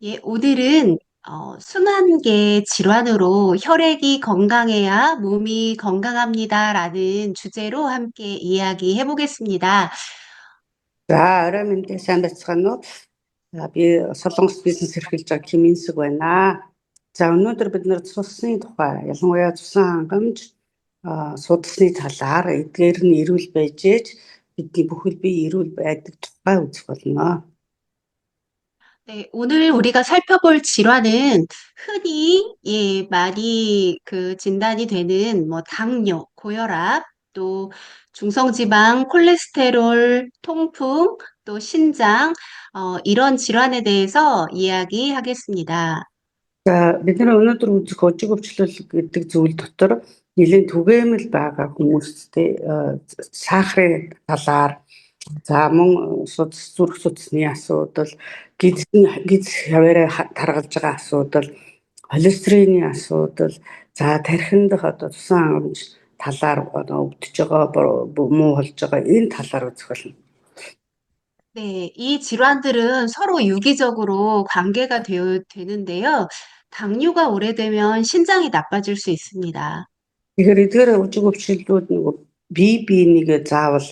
예, 오늘은 순환계 질환으로 혈액이 건강해야 몸이 건강합니다라는 주제로 함께 이야기해 보겠습니다. За орой мэндийг сайн байцгаана уу? Би Солонгос бизнес эрхэлж байгаа Ким Инсэг байна. За өнөөдөр бид нэр цусны тухай, ялангуяа цусан хангамж судасны талаар эдгээр нь эрүүл байж ээж бидний бүхэл бие эрүүл байдаг тухай үзэх болно. 네, 오늘 우리가 살펴볼 질환은 흔히 많이 진단이 되는 당뇨, 고혈압, 또 중성지방, 콜레스테롤, 통풍, 또 신장 이런 질환에 대해서 이야기하겠습니다. За бид нэр өнөөдөр үзэх ожиг өвчлөл гэдэг зүйл дотор нэлийн түгээмэл байгаа хүмүүстэй сахарын талаар за мөн зүрх судасны асуудал, гиз хаваараа таргалж байгаа асуудал, холестерины асуудал, за тархинд цусан хангамж талаар өвдөж байгаа муу болж байгаа энэ талаар үзэх болно. 네, 이 질환들은 서로 유기적으로 관계가 되는데요. 당뇨가 오래되면 신장이 나빠질 수 있습니다. Тэгэхээр эдгээр ожиг өвчлөлүүд нөгөө бие биенийг заавал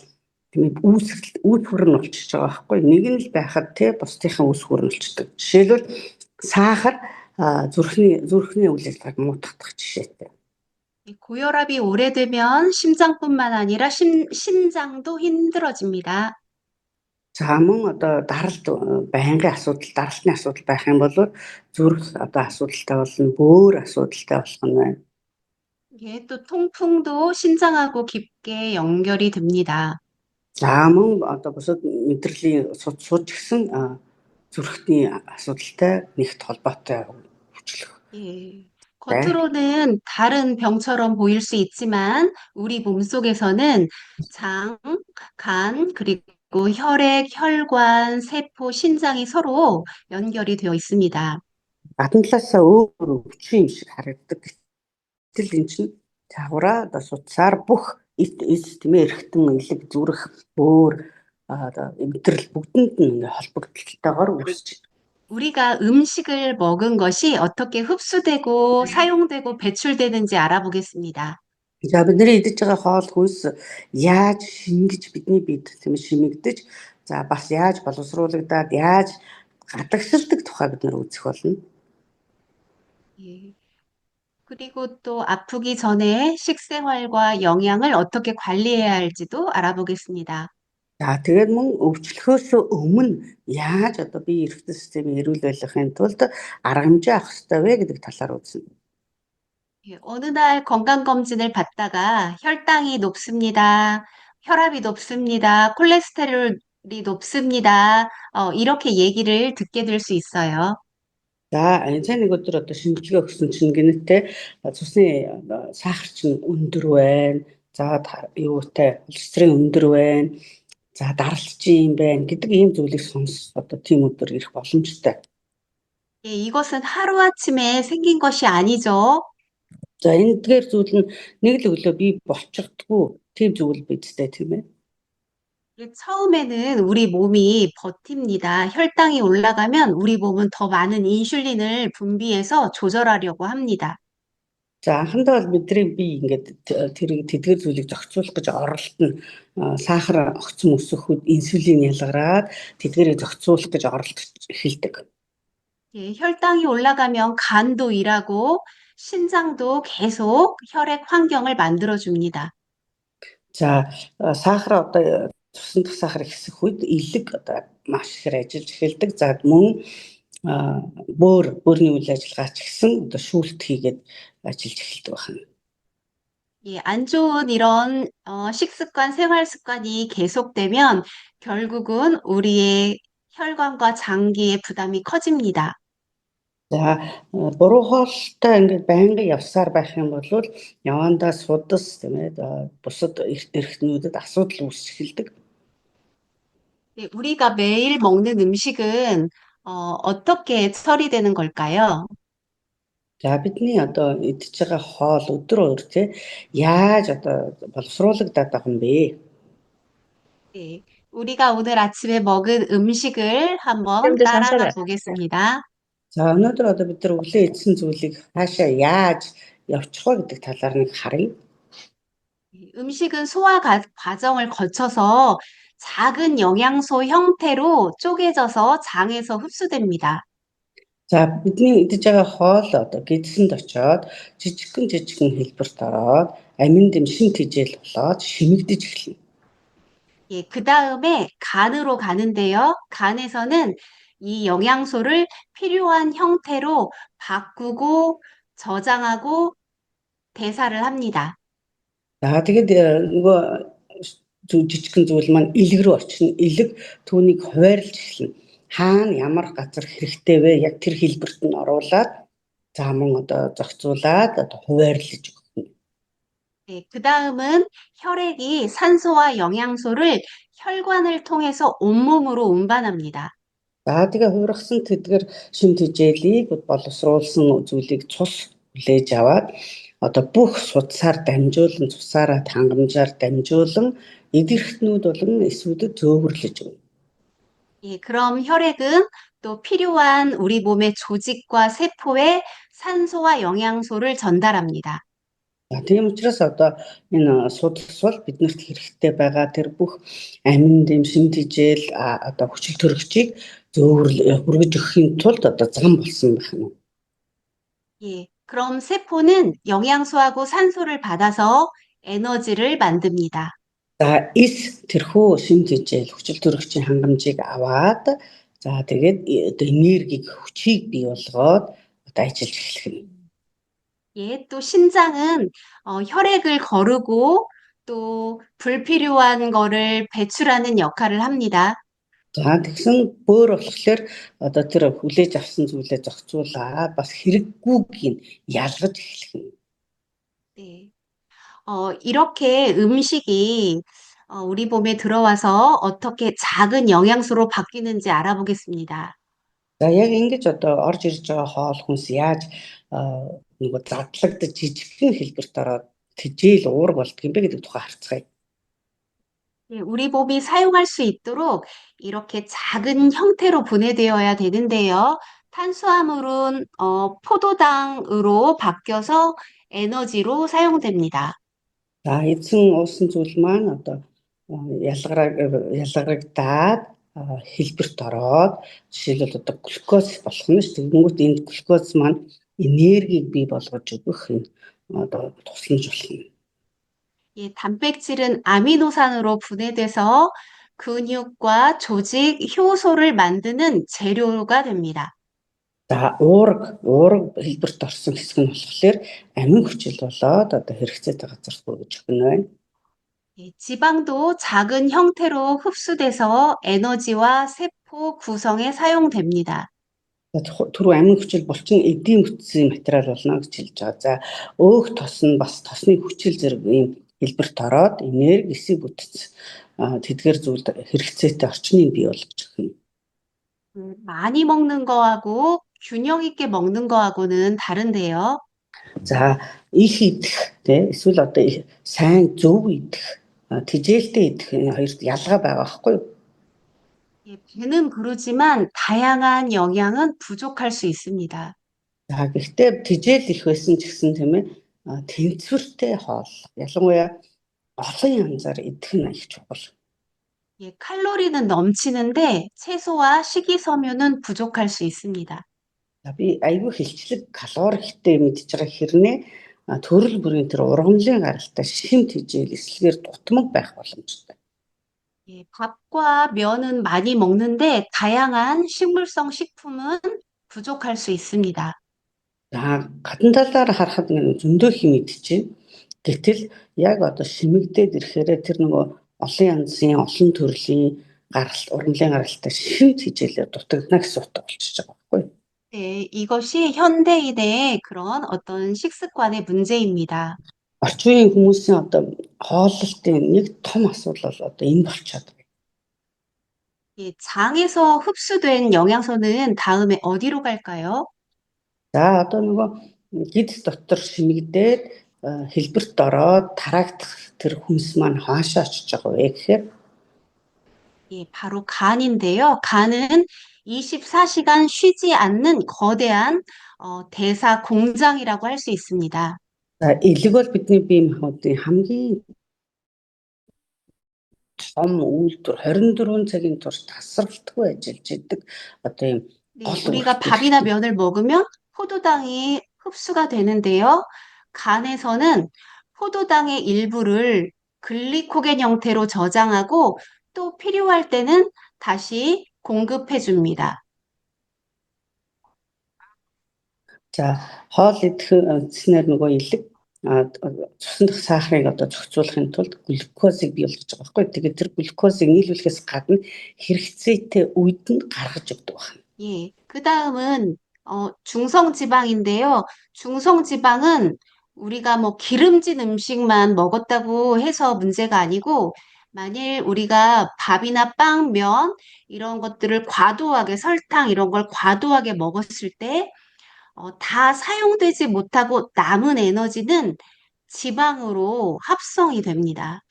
тийм үүс хүрэн болчихж байгаа байхгүй. Нэг нь л байхад те бусдынхаа үүс хүрэн болчихдог. Жишээлбэл сахар зүрхний үйл ажиллагааг муутгах жишээтэй. 고혈압이 오래되면 심장뿐만 아니라 신장도 힘들어집니다. За мөн даралт байнгын асуудал, даралтны асуудал байх юм бол зүрх асуудалтай болно, бөөр асуудалтай болох нь байна. 예, 또 통풍도 신장하고 깊게 연결이 됩니다. За мөн бусад мэдрэлийн суж гисэн зүрхний асуудалтай нэгт холбоотой өвчлөх. 예, 겉으로는 다른 병처럼 보일 수 있지만 우리 몸속에서는 장, 간, 그리고 혈액, 혈관, 세포, 신장이 서로 연결이 되어 있습니다. Гадна талаасаа өөр өвчин юм шиг харагддаг. Гэтэл энэ чинь цаагаараа судсаар бүх эс тийм эргэтэн элэг зүрх бөөр эмтрэл бүгдэнд нь холбогдлолтойгоор үүсэж байна. 우리가 음식을 먹은 것이 어떻게 흡수되고 사용되고 배출되는지 알아보겠습니다. За бидний идэж байгаа хоол хүнс яаж шингэж бидний биед тийм шимэгдэж за бас яаж боловсруулагдаад яаж гадагшилдаг тухай бид нар үзэх болно. 예. 그리고 또 아프기 전에 식생활과 영양을 어떻게 관리해야 할지도 알아보겠습니다. За тэгээд мөн өвчлөхөөс өмнө яаж бие эрхтэн системийг эрүүл байлгахын тулд арга хэмжээ авах ёстой вэ гэдэг талаар үзнэ. 예, 어느 날 건강검진을 받다가 혈당이 높습니다. 혈압이 높습니다. 콜레스테롤이 높습니다. 이렇게 얘기를 듣게 될 수 있어요. За энэ нэг өдөр шинжилгээ өгсөн чинь гинэтээ цусны сахар чинь өндөр байна. За юутай холестерин өндөр байна. За даралт чинь юм байна гэдэг ийм зүйлийг сонс тийм өдөр ирэх боломжтой. 예, 이것은 하루아침에 생긴 것이 아니죠. За эндгээр зүйл нь нэг л өглөө бий болчихдгүй тийм зүйл бидтэй тийм ээ. 처음에는 우리 몸이 버팁니다. 혈당이 올라가면 우리 몸은 더 많은 인슐린을 분비해서 조절하려고 합니다. За анхандаа бол бидний бие ингээд тэр тэдгээр зүйлийг зохицуулах гэж оролдоно. Сахар огцом өсөхөд инсулин ялгараад тэдгээрийг зохицуулах гэж оролдож эхэлдэг. 예, 혈당이 올라가면 간도 일하고 신장도 계속 혈액 환경을 만들어 줍니다. За сахар цусан дах сахар ихсэх үед элэг маш ихээр ажиллаж эхэлдэг. За мөн бөөрийн үйл ажиллагаа ч гэсэн шүүлт хийгээд ажиллаж эхэлдэг байна. 예, 안 좋은 이런 식습관, 생활 습관이 계속되면 결국은 우리의 혈관과 장기의 부담이 커집니다. За буруу хоолтой ингээд байнга явсаар байх юм бол явандаа судас тийм ээ бусад эрхтнүүдэд асуудал үүсэж эхэлдэг. 예, 우리가 매일 먹는 음식은 어떻게 처리되는 걸까요? За бидний идэж байгаа хоол өдөр тий яаж боловсруулагдаад байгаа юм бэ? 예, 우리가 오늘 아침에 먹은 음식을 한번 여러분들 따라가 잠시만요. 보겠습니다. За өнөөдөр одоо бид нар өглөө идсэн зүйлийг хаашаа яаж явчих вэ гэдэг талаар нэг харъя. 음식은 소화 과정을 거쳐서 작은 영양소 형태로 쪼개져서 장에서 흡수됩니다. За бидний идэж байгаа хоол одоо гидсэнд очоод жижигхэн хэлбэрт ороод амин дэм шин тэжээл болоод шимэгдэж эхэлнэ. 예, 그 다음에 간으로 가는데요. 간에서는 이 영양소를 필요한 형태로 바꾸고 저장하고 대사를 합니다. За тэгээд нөгөө жижигхэн зүйл маань илэг рүү орчихно. Илэг түүнийг хуваарлж эхэлнэ. Хаана ямар газар хэрэгтэй вэ? Яг тэр хэлбэрт нь оруулаад за мөн одоо зохицуулаад одоо хуваарлаж өгнө. 네, 그 다음은 혈액이 산소와 영양소를 혈관을 통해서 온몸으로 운반합니다. За тэгээ хувиргасан тэдгэр шим тэжээлийг боловсруулсан зүйлийг цус хүлээж аваад одоо бүх судсаар дамжуулан цусаараа хангамжаар дамжуулан эдгэрхтнүүд болон эсвүүдэд зөөвөрлөж өгнө. 예, 그럼 혈액은 또 필요한 우리 몸의 조직과 세포에 산소와 영양소를 전달합니다. За тийм учраас одоо энэ судас бол биднэрт хэрэгтэй байгаа тэр бүх амин дэм шим тэжээл одоо хүчил төрөгчийг хүргэж өгөхийн тулд одоо зам болсон байх нь. 예, 그럼 세포는 영양소하고 산소를 받아서 에너지를 만듭니다. За эс тэрхүү шим тэжээл хүчил төрөгчийн хангамжийг аваад за тэгээд одоо энергийг хүчийг бий болгоод одоо ажиллаж эхлэх нь. 예, 또 신장은 혈액을 거르고 또 불필요한 거를 배출하는 역할을 합니다. За тэгсэн бөөр болохоор одоо тэр хүлээж авсан зүйлээ зохицуулаад бас хэрэггүйг нь ялгаж эхлэх нь. 네. 이렇게 음식이 우리 몸에 들어와서 어떻게 작은 영양소로 바뀌는지 알아보겠습니다. За яг ингэж одоо орж ирж байгаа хоол хүнс яаж нөгөө задлагдаж жижигхэн хэлбэрт ороод тэжээл уур болдго юм бэ гэдэг тухай харцгаая. 네, 우리 몸이 사용할 수 있도록 이렇게 작은 형태로 분해되어야 되는데요. 탄수화물은 포도당으로 바뀌어서 에너지로 사용됩니다. За эзэн уусан зүйл маань одоо ялгарагдаад хэлбэрт ороод жишээлбэл одоо глюкоз болох нь шүү дээ. Тэнгүүт энэ глюкоз маань энергийг бий болгож өгөх энэ одоо тусламж болно. 예, 단백질은 아미노산으로 분해돼서 근육과 조직, 효소를 만드는 재료가 됩니다. За уурга хэлбэрт орсон хэсэг нь болохоор амин хүчил болоод одоо хэрэгцээтэй газар хүргэж өгнө байна. 예, 지방도 작은 형태로 흡수돼서 에너지와 세포 구성에 사용됩니다. Түрүү амин хүчил булчин эдийн бүтцийн материал болно гэж хэлж байгаа. За өөх тос нь бас тосны хүчил зэрэг ийм хэлбэрт ороод энерги эсэг бүтц тэдгээр зүйлд хэрэгцээтэй орчныг бий болгож өгнө. 많이 먹는 거하고 균형 있게 먹는 거하고는 다른데요. За их идэх тий эсвэл одоо сайн зөв идэх тэжээлтэй идэх энэ хоёрт ялгаа байгаа байхгүй юу? 예, 배는 부르지만 다양한 영양은 부족할 수 있습니다. За гэхдээ тэжээл их байсан ч гэсэн тийм ээ тэнцвэртэй хоол ялангуяа олон янзаар идэх нь их чухал. 예, 칼로리는 넘치는데 채소와 식이섬유는 부족할 수 있습니다. За би айгүй хилчлэг калорихтэй мэдж байгаа хэрнээ төрөл бүрийн тэр ургамлын гаралтай шим тэжээл эслэгээр дутмаг байх боломжтой. 예, 밥과 면은 많이 먹는데 다양한 식물성 식품은 부족할 수 있습니다. За гадна талаар харахад зөндөө хэм идчихэв. Гэтэл яг одоо шимэгдээд ирэхээр тэр нөгөө олон янзын олон төрлийн ургамлын гаралтай шим тэжээлээр дутагдана гэсэн утга болчихж байгаа байхгүй юу? 네, 이것이 현대인의 그런 어떤 식습관의 문제입니다. Орчин үеийн хүмүүсийн одоо хооллолтын нэг том асуудал бол одоо энэ болчиход байна. 예, 장에서 흡수된 영양소는 다음에 어디로 갈까요? За одоо нөгөө гидс дотор шимэгдээд хэлбэрт ороод тараагдах тэр хүнс маань хаашаа очиж байгаа вэ гэхээр 예, 바로 간인데요. 간은 24시간 쉬지 않는 거대한 대사 공장이라고 할 수 있습니다. За элэг бол бидний бие махбодын хамгийн том үйлдвэр 24 цагийн турш тасралтгүй ажиллаж идэг одоо ийм 네, гол 우리가 밥이나 үйлдвэрлэлтэй. 면을 먹으면 포도당이 흡수가 되는데요. 간에서는 포도당의 일부를 글리코겐 형태로 저장하고 또 필요할 때는 다시 공급해 줍니다. За хоол идэхснээр нөгөө элэг цусан дах сахарыг одоо зохицуулахын тулд глюкозыг бий болгож байгаа байхгүй. Тэгээд тэр глюкозыг нийлүүлэхээс гадна хэрэгцээтэй үед нь гаргаж өгдөг байна. 예, 그 다음은 중성지방인데요. 중성지방은 우리가 뭐 기름진 음식만 먹었다고 해서 문제가 아니고, 만일 우리가 밥이나 빵, 면 이런 것들을 과도하게 설탕 이런 걸 과도하게 먹었을 때 다 사용되지 못하고 남은 에너지는 지방으로 합성이 됩니다.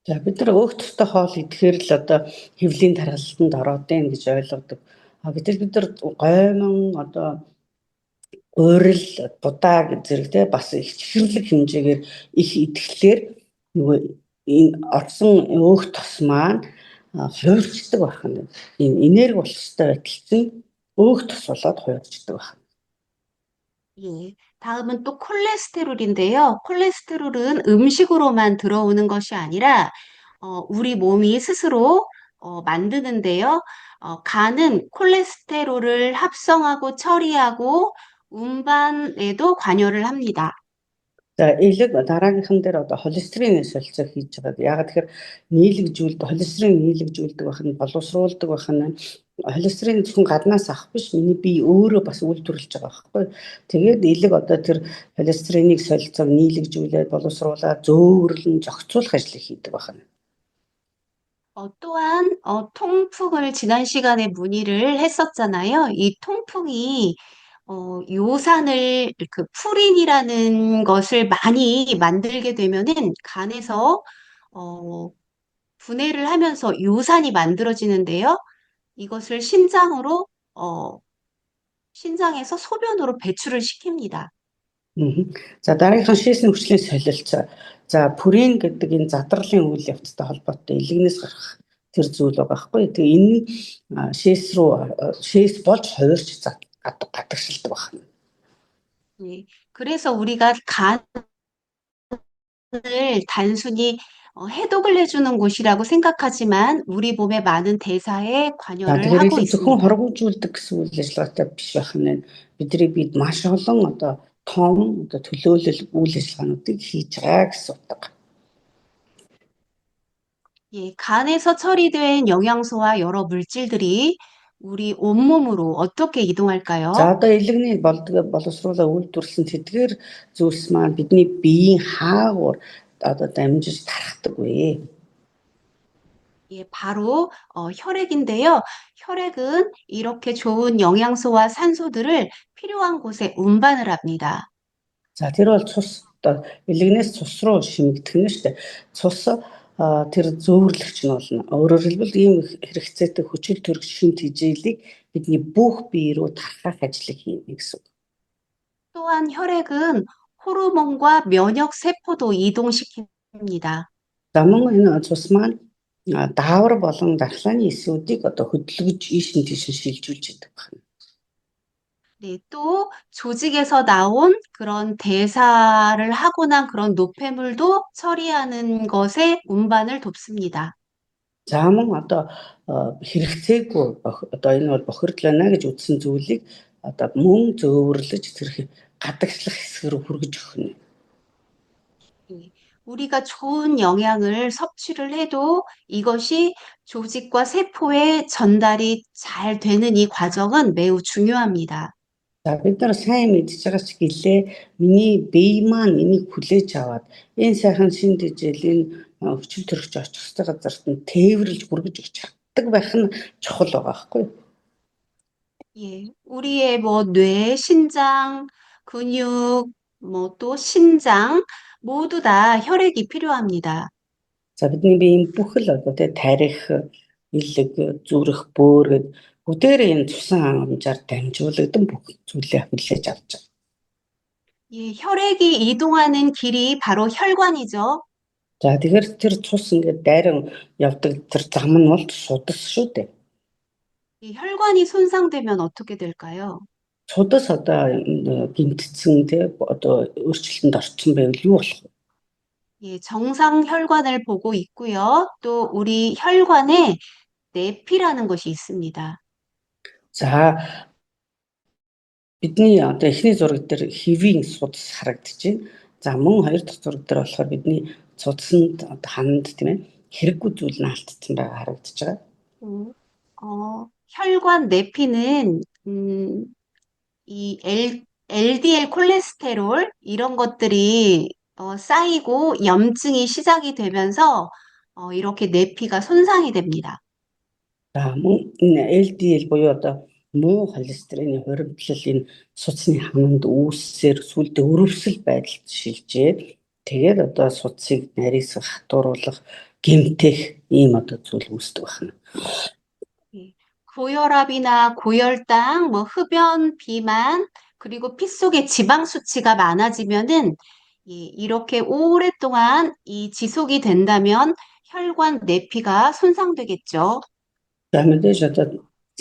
За бид нар өөх тустай хоол идэхээр л одоо хэвлийн тархалтанд ороод байна гэж ойлгодог. Бид нар гоймон одоо уурил будааг зэрэг те бас их чихэрлэг хэмжээгээр их идэхлээр нөгөө энэ орсон өөх тос маань хуурчдаг байна. Энэ энерги болцтой байталсан өөх тос болоод хуурчдаг байна. 예, 다음은 또 콜레스테롤인데요. 콜레스테롤은 음식으로만 들어오는 것이 아니라 우리 몸이 스스로 만드는데요. 간은 콜레스테롤을 합성하고 처리하고 운반에도 관여를 합니다. За элэг дараагийнхан дээр одоо холестерин солилцоо хийж байгаа. Яагаад тэгэхээр холестерин нийлэгжүүлдэг байх нь боловсруулдаг байх нь холестерин зөвхөн гаднаас авах биш, миний бие өөрөө бас үйлдвэрлэж байгаа байхгүй. Тэгээд элэг одоо тэр холестериныг солилцоог нийлэгжүүлээд боловсруулаад зөөвөрлөн зохицуулах ажлыг хийдэг байна. 또한 통풍을 지난 시간에 문의를 했었잖아요. 이 통풍이 요산을 그 푸린이라는 것을 많이 만들게 되면은 간에서 어, 분해를 하면서 요산이 만들어지는데요. 이것을 신장에서 소변으로 배출을 시킵니다. За дараагийнхан шийсний хүчлийн солилцоо. За пүрин гэдэг энэ задралын үйл явцтай холбоотой элэгнээс гарах тэр зүйл байгаа байхгүй. Тэгээ энэ шийс болж хувирч гадагшилдаг байна. 네, 그래서 우리가 간을 단순히 해독을 해주는 곳이라고 생각하지만 우리 몸의 많은 대사에 За 관여를 тэгэхээр 하고 элэг зөвхөн 있습니다. хоригдуулдаг гэсэн үйл ажиллагаатай биш байх нь бидний бид маш олон одоо том одоо төлөөлөл үйл ажиллагаануудыг хийж байгаа гэсэн утга. 예, 간에서 처리된 영양소와 여러 물질들이 우리 온몸으로 어떻게 За 이동할까요? одоо элэгний боловсруулаа үйлдвэрлэсэн тэдгээр зүйлс маань бидний биеийн хаагуур одоо дамжиж тархдаг вэ? 예, 바로 혈액인데요. 혈액은 이렇게 좋은 영양소와 산소들을 필요한 곳에 운반을 합니다. За тэр бол цус одоо элэгнээс цус руу шимэгдэх нь шүү дээ. Цус тэр зөөвөрлөгч нь болно. Өөрөөр хэлбэл ийм хэрэгцээтэй хүчил төрөх шимт хижээлийг бидний бүх бие рүү тархах ажлыг хийнэ гэсэн үг. 또한 혈액은 호르몬과 면역 세포도 이동시킵니다. За мөн энэ цус маань даавар болон дархлааны эсүүдийг одоо хөдөлгөж ийш нь тийш нь шилжүүлж идэг байна. 네, 또 조직에서 나온 그런 대사를 하고 난 그런 노폐물도 처리하는 것에 운반을 돕습니다. За мөн одоо хэрэгцээгүй одоо энэ бол бохирдол байна гэж үзсэн зүйлийг одоо мөн зөөвөрлөж тэр гадагшлах хэсэг рүү хүргэж өгнө. 네, 우리가 좋은 영양을 섭취를 해도 이것이 조직과 세포에 전달이 잘 되는 이 과정은 매우 중요합니다. За бид нар сайн мэдж байгаа ч гэлээ миний бие маань энийг хүлээж аваад энэ сайхан шин тэжээлийн хүчил төрөгч очих хэвээр газарт нь тээвэрлж хүргэж өгч чаддаг байх нь чухал байгаа байхгүй юу? 예, 우리의 뭐 뇌, 신장, 근육, 뭐 또 신장 모두 다 혈액이 필요합니다. За бидний биеийн бүх л одоо тэ тарих, элэг, зүрх, бөөр Бүгдээрээ энэ цусан хангамжаар дамжуулагдсан бүх зүйлээ хүлээж авч байгаа. 예, 혈액이 이동하는 길이 바로 혈관이죠. За тэгэхээр тэр цус ингээд дайран явдаг тэр зам нь бол судас шүү дээ. 이 혈관이 손상되면 어떻게 될까요? Судас одоо гэмтсэн те одоо өөрчлөлтөнд орсон байвал юу болох вэ? 예, 정상 혈관을 보고 있고요. 또 우리 혈관에 내피라는 것이 있습니다. За бидний одоо эхний зураг дээр хэвийн судас харагдчихэв. За мөн хоёр дахь зураг дээр болохоор бидний цуцсанд ханд тийм ээ хэрэггүй зүйл нь алдсан байгаа харагдаж байгаа. 음, 혈관 내피는 이 LDL 콜레스테롤 이런 것들이 쌓이고 염증이 시작이 되면서 이렇게 내피가 손상이 됩니다. За мөн энэ LDL буюу одоо муу холестерины хуримтлал энэ судасны хаманд үүссээр сүлдээ өрөвсөл байдалд шилжээд тэгээд одоо судсыг нарийсах, хатууруулах, гэмтэх ийм одоо зүйл үүсдэг байна. 예, 고혈압이나 고혈당, 뭐 흡연, 비만, 그리고 피 속에 지방 수치가 많아지면은 이렇게 오랫동안 이 지속이 된다면 혈관 내피가 손상되겠죠. За мэдээж одоо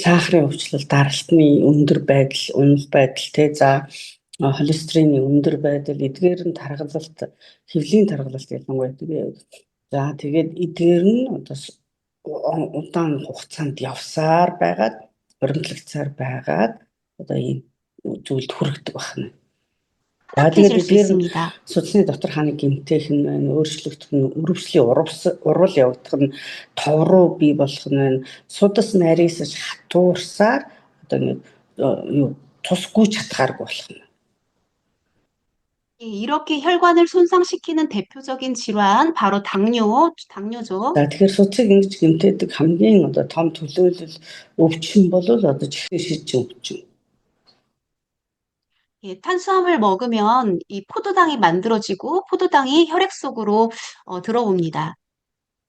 сахарын өвчлөл, даралтны өндөр байдал, унах байдал те за холестерины өндөр байдал, эдгээр нь тархалалт, хэвлийн тархалалт ялангуяа тэгээд за тэгээд эдгээр нь одоо удаан хугацаанд явсаар байгаад уримтлагцаар байгаад одоо ийм зүйлд хүрэгдэг байна. За тэгээд 약해질 수 эдгээр нь 있습니다. судасны дотор хааны гэмтэх нь байна, өөрчлөгдөх нь, өрөвслийн урвал явагдах нь, тов руу бий болох нь байна. Судас нарийсаж хатуурсаар одоо ингэ юу тусгүй чадхааргүй болох нь. 예, 이렇게 혈관을 손상시키는 대표적인 질환 바로 당뇨죠. За тэгэхээр судасыг ингэж гэмтээдэг хамгийн одоо том төлөөлөл өвчин бол одоо чихрийн шижин өвчин. 예, 탄수화물 먹으면 이 포도당이 만들어지고 포도당이 혈액 속으로 들어옵니다.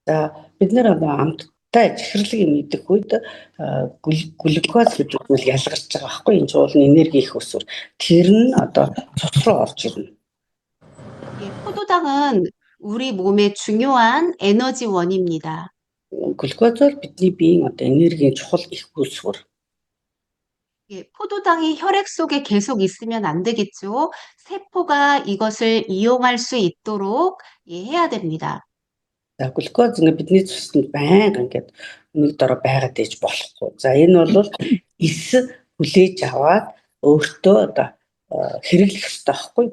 За бид нэр одоо амттай чихэрлэг юм идэх үед глюкоз гэдэг зүйл ялгарч байгаа байхгүй энэ чуулганы энерги их өсвөр тэр нь одоо цус руу орж ирнэ. 예, 포도당은 우리 몸의 중요한 에너지원입니다. Глюкоз бол бидний биеийн одоо энергийн чухал их өсвөр. 예, 포도당이 혈액 속에 계속 있으면 안 되겠죠. 세포가 이것을 이용할 수 있도록 해야 됩니다. За глюкоз ингээ бидний цуснд байнга ингээд нэг дороо байгаад ээж болохгүй. За энэ бол эс хүлээж аваад өөртөө одоо хэрэглэх ёстой байхгүй.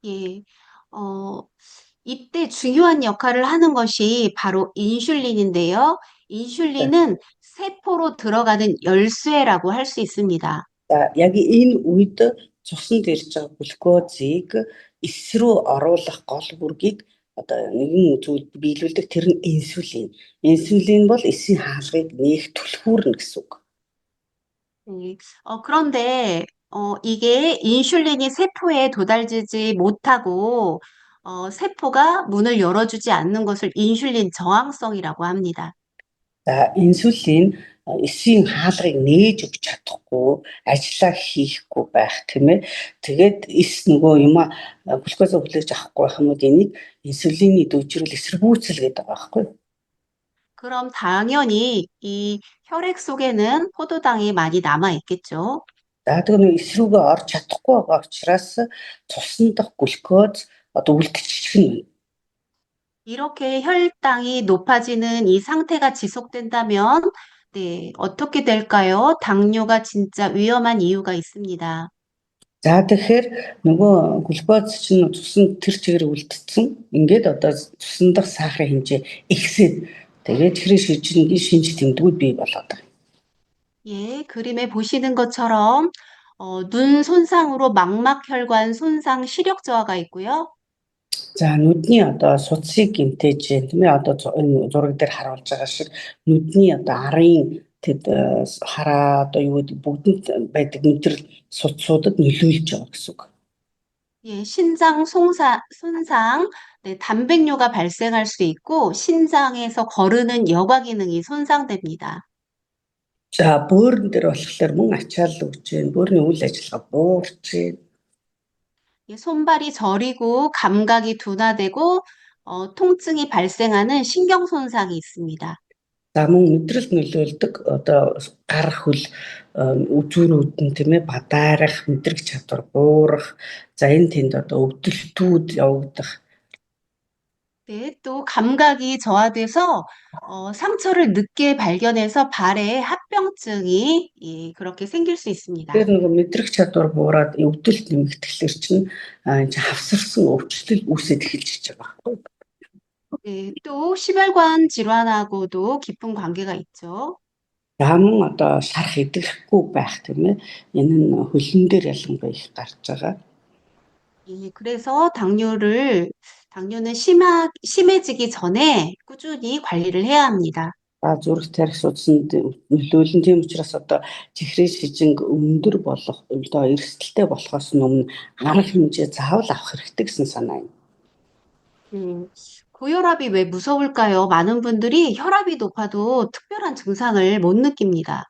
예, 이때 중요한 역할을 하는 것이 바로 인슐린인데요. 인슐린은 세포로 들어가는 열쇠라고 할 수 있습니다. За яг энэ үед цуснд ирж байгаа глюкозыг эс рүү оруулах гол бүргийг одоо нэгэн зүйл биелүүлдэг тэр нь инсулин. Инсулин бол эсийн хаалгыг нээх түлхүүрнэ гэсэн үг. 그런데 이게 인슐린이 세포에 도달되지 못하고 세포가 문을 열어주지 않는 것을 인슐린 저항성이라고 합니다. За инсулин эсийн хаалгыг нээж өгч чадахгүй, ажиллаа хийхгүй байх тийм ээ. Тэгээд эс нөгөө юм глюкозыг хүлээж авахгүй байх юм уу энийг инсулины дүүжрэл эсэргүүцэл гэдэг байгаа байхгүй. 그럼 당연히 이 혈액 속에는 포도당이 많이 남아 있겠죠. За тэгээд нөгөө эс рүүгээ орж чадахгүй байгаа учраас цусны дах глюкоз одоо үлдчихэх нь байна. 이렇게 혈당이 높아지는 이 상태가 지속된다면 네, 어떻게 될까요? 당뇨가 진짜 위험한 이유가 있습니다. За тэгэхээр нөгөө глюкоз чинь цуснд тэр чигээр үлдсэн. Ингээд одоо цусны дах сахарын хэмжээ ихсээд тэгээд чихрийн шижингийн шинж тэмдгүүд бий болоод байгаа. 예, 그림에 보시는 것처럼 눈 손상으로 망막혈관 손상 시력 저하가 있고요. За нүдний одоо судсыг гэмтээж тийм ээ одоо энэ зураг дээр харуулж байгаа шиг нүдний одоо арын тэд хараа одоо юу гэдэг бүгдэнд байдаг нүдрэл судсуудад нөлөөлж байгаа гэсэн үг. 예, 신장 손상, 네, 단백뇨가 발생할 수 있고 신장에서 거르는 여과 기능이 손상됩니다. За бөөрөн дээр болохоор мөн ачаалал өгч जैन. Бөөрийн үйл ажиллагаа буурч जैन. 예, 손발이 저리고 감각이 둔화되고 통증이 발생하는 신경 손상이 있습니다. За мөн мэдрэлд нөлөөлдөг одоо гар хөл үзүүрүүд нь тийм ээ бадаарах, мэдрэх чадвар буурах, за энэ тэнд одоо өвдөлтүүд явагдах. 네, 또 감각이 저하돼서 상처를 늦게 발견해서 발에 합병증이 예, 그렇게 생길 수 있습니다. Тэгэхээр нөгөө мэдрэх чадвар буураад өвдөлт нэмэгдэхлээр чинь энэ чинь хавсарсан өвчлөл үүсэж эхэлж байгаа байхгүй. 네, 또 심혈관 질환하고도 깊은 관계가 있죠. За мөн одоо шарах идэвхгүй байх тийм ээ. Энэ нь хөлн дээр ялангуяа их гарч байгаа. 예, 그래서 당뇨는 심해지기 전에 꾸준히 관리를 해야 합니다. За зүрх тарих судаснд нөлөөлн тийм учраас одоо чихрийн шижинг өндөр болох одоо эрсдэлтэй болохоос өмнө арга хэмжээ заавал авах хэрэгтэй гэсэн санаа юм. 고혈압이 왜 무서울까요? 많은 분들이 혈압이 높아도 특별한 증상을 못 느낍니다.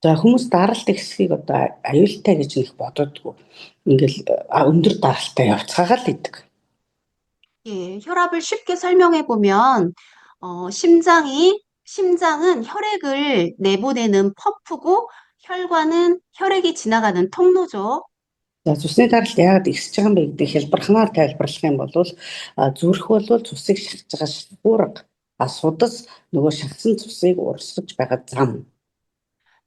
За хүмүүс даралт ихсхийг одоо аюултай гэж их бододгоо. Ингээл өндөр даралтай явцгаагаа л идэг. 예, 혈압을 쉽게 설명해 보면, 심장은 혈액을 내보내는 펌프고, 혈관은 혈액이 지나가는 통로죠. За цусны даралт яагаад ихсэж байгаа юм бэ гэдэг хэлбэрхнаар тайлбарлах юм бол зүрх бол цусыг шахаж байгаа шахуурга, судас нөгөө шахсан цусыг урсгаж байгаа зам.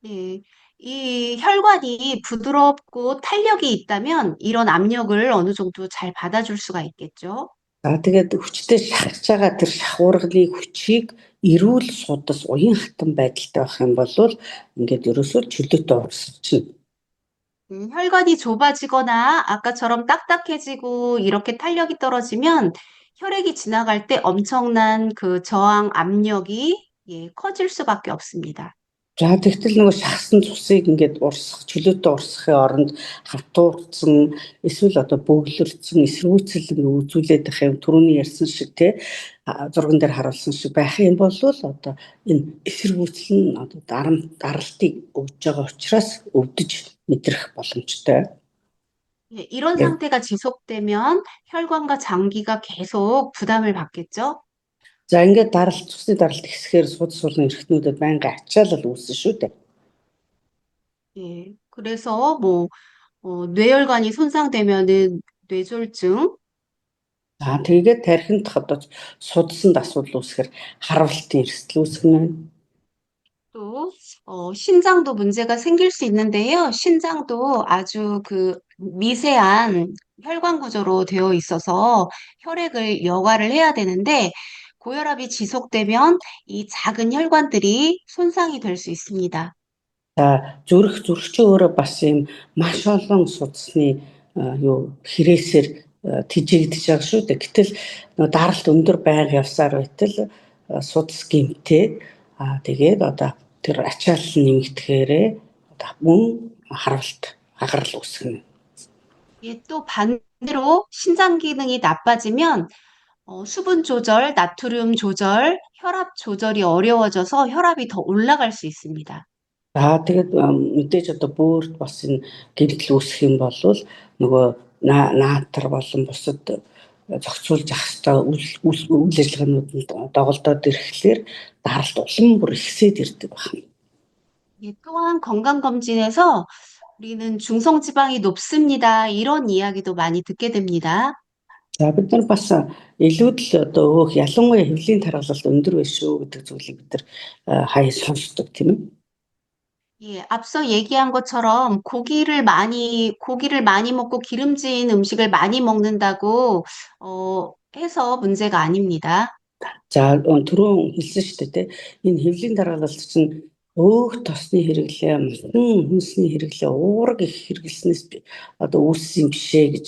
예, 이 혈관이 부드럽고 탄력이 있다면 이런 압력을 어느 정도 잘 받아줄 수가 있겠죠. За тэгээд хүчтэй шахаж байгаа тэр шахуурганы хүчийг эрүүл судас уян хатан байдалтай байх юм бол ингээд ерөөсөө чөлөөтэй урсчихна. 혈관이 좁아지거나 아까처럼 딱딱해지고 이렇게 탄력이 떨어지면 혈액이 지나갈 때 엄청난 그 저항 압력이 예, 커질 수밖에 없습니다. За тэгтэл нөгөө шахсан цусыг ингээд урсгах, чөлөөтэй урсгахын оронд хатуурсан эсвэл одоо бөглөрсөн эсэргүүцэл үзүүлээд байх юм түрүүний ярьсан шиг те зурган дээр харуулсан шиг байх юм бол одоо энэ эсэргүүцэл нь одоо даралтыг өгж байгаа учраас өвдөж мэдрэх боломжтой. 예, 이런 상태가 지속되면 혈관과 장기가 계속 부담을 받겠죠. За ингээд даралт цусны даралт ихсэхээр судас болон эрхтнүүдэд байнга ачаалал үүснэ шүү дээ. 예, 그래서 뭐 뇌혈관이 손상되면은 뇌졸중, За тэгээд тархинд одоо судасанд асуудал үүсэхээр харвалтын эрсдэл үүсгэнэ. 또 신장도 문제가 생길 수 있는데요. 신장도 아주 그 미세한 혈관 구조로 되어 있어서 혈액을 여과를 해야 되는데 고혈압이 지속되면 이 작은 혈관들이 손상이 될 수 있습니다. За зүрхчин өөрөө бас юм маш олон судасны юу хэрэгсээр тэжээгдэж байгаа шүү дээ. Гэтэл даралт өндөр байнга явсаар байтал судас гэмтээ тэгээд одоо тэр ачаалал нэмэгдэхээрээ мөн харвалт хагарал үүсгэнэ. 예, 또 반대로 신장 기능이 나빠지면 수분 조절, 나트륨 조절, 혈압 조절이 어려워져서 혈압이 더 올라갈 수 있습니다. За тэгээд мэдээж одоо бөөрт бас энэ гэмтэл үүсэх юм бол нөгөө наатар болон бусад зохицуулж авах ёстой үйл ажиллагаануудад доголдоод ирэхлээр даралт улам бүр ихсээд ирдэг байна. 예, 또한 건강검진에서 우리는 중성지방이 높습니다. 이런 이야기도 많이 듣게 됩니다. За бид нар бас илүүд л одоо өөх ялангуяа хэвлийн тархалт өндөр байх шүү гэдэг зүйлийг бид нар хаяа сонсдог тийм ээ. 예, 앞서 얘기한 것처럼 고기를 많이 먹고 기름진 음식을 많이 먹는다고 해서 문제가 아닙니다. За түрүүн хэлсэн шүү дээ те энэ хэвлийн дараалалт чинь өөх тосны хэрэглээ, мөн хүнсний хэрэглээ, уурга их хэрэглэснээс одоо үүссэн юм бишээ гэж.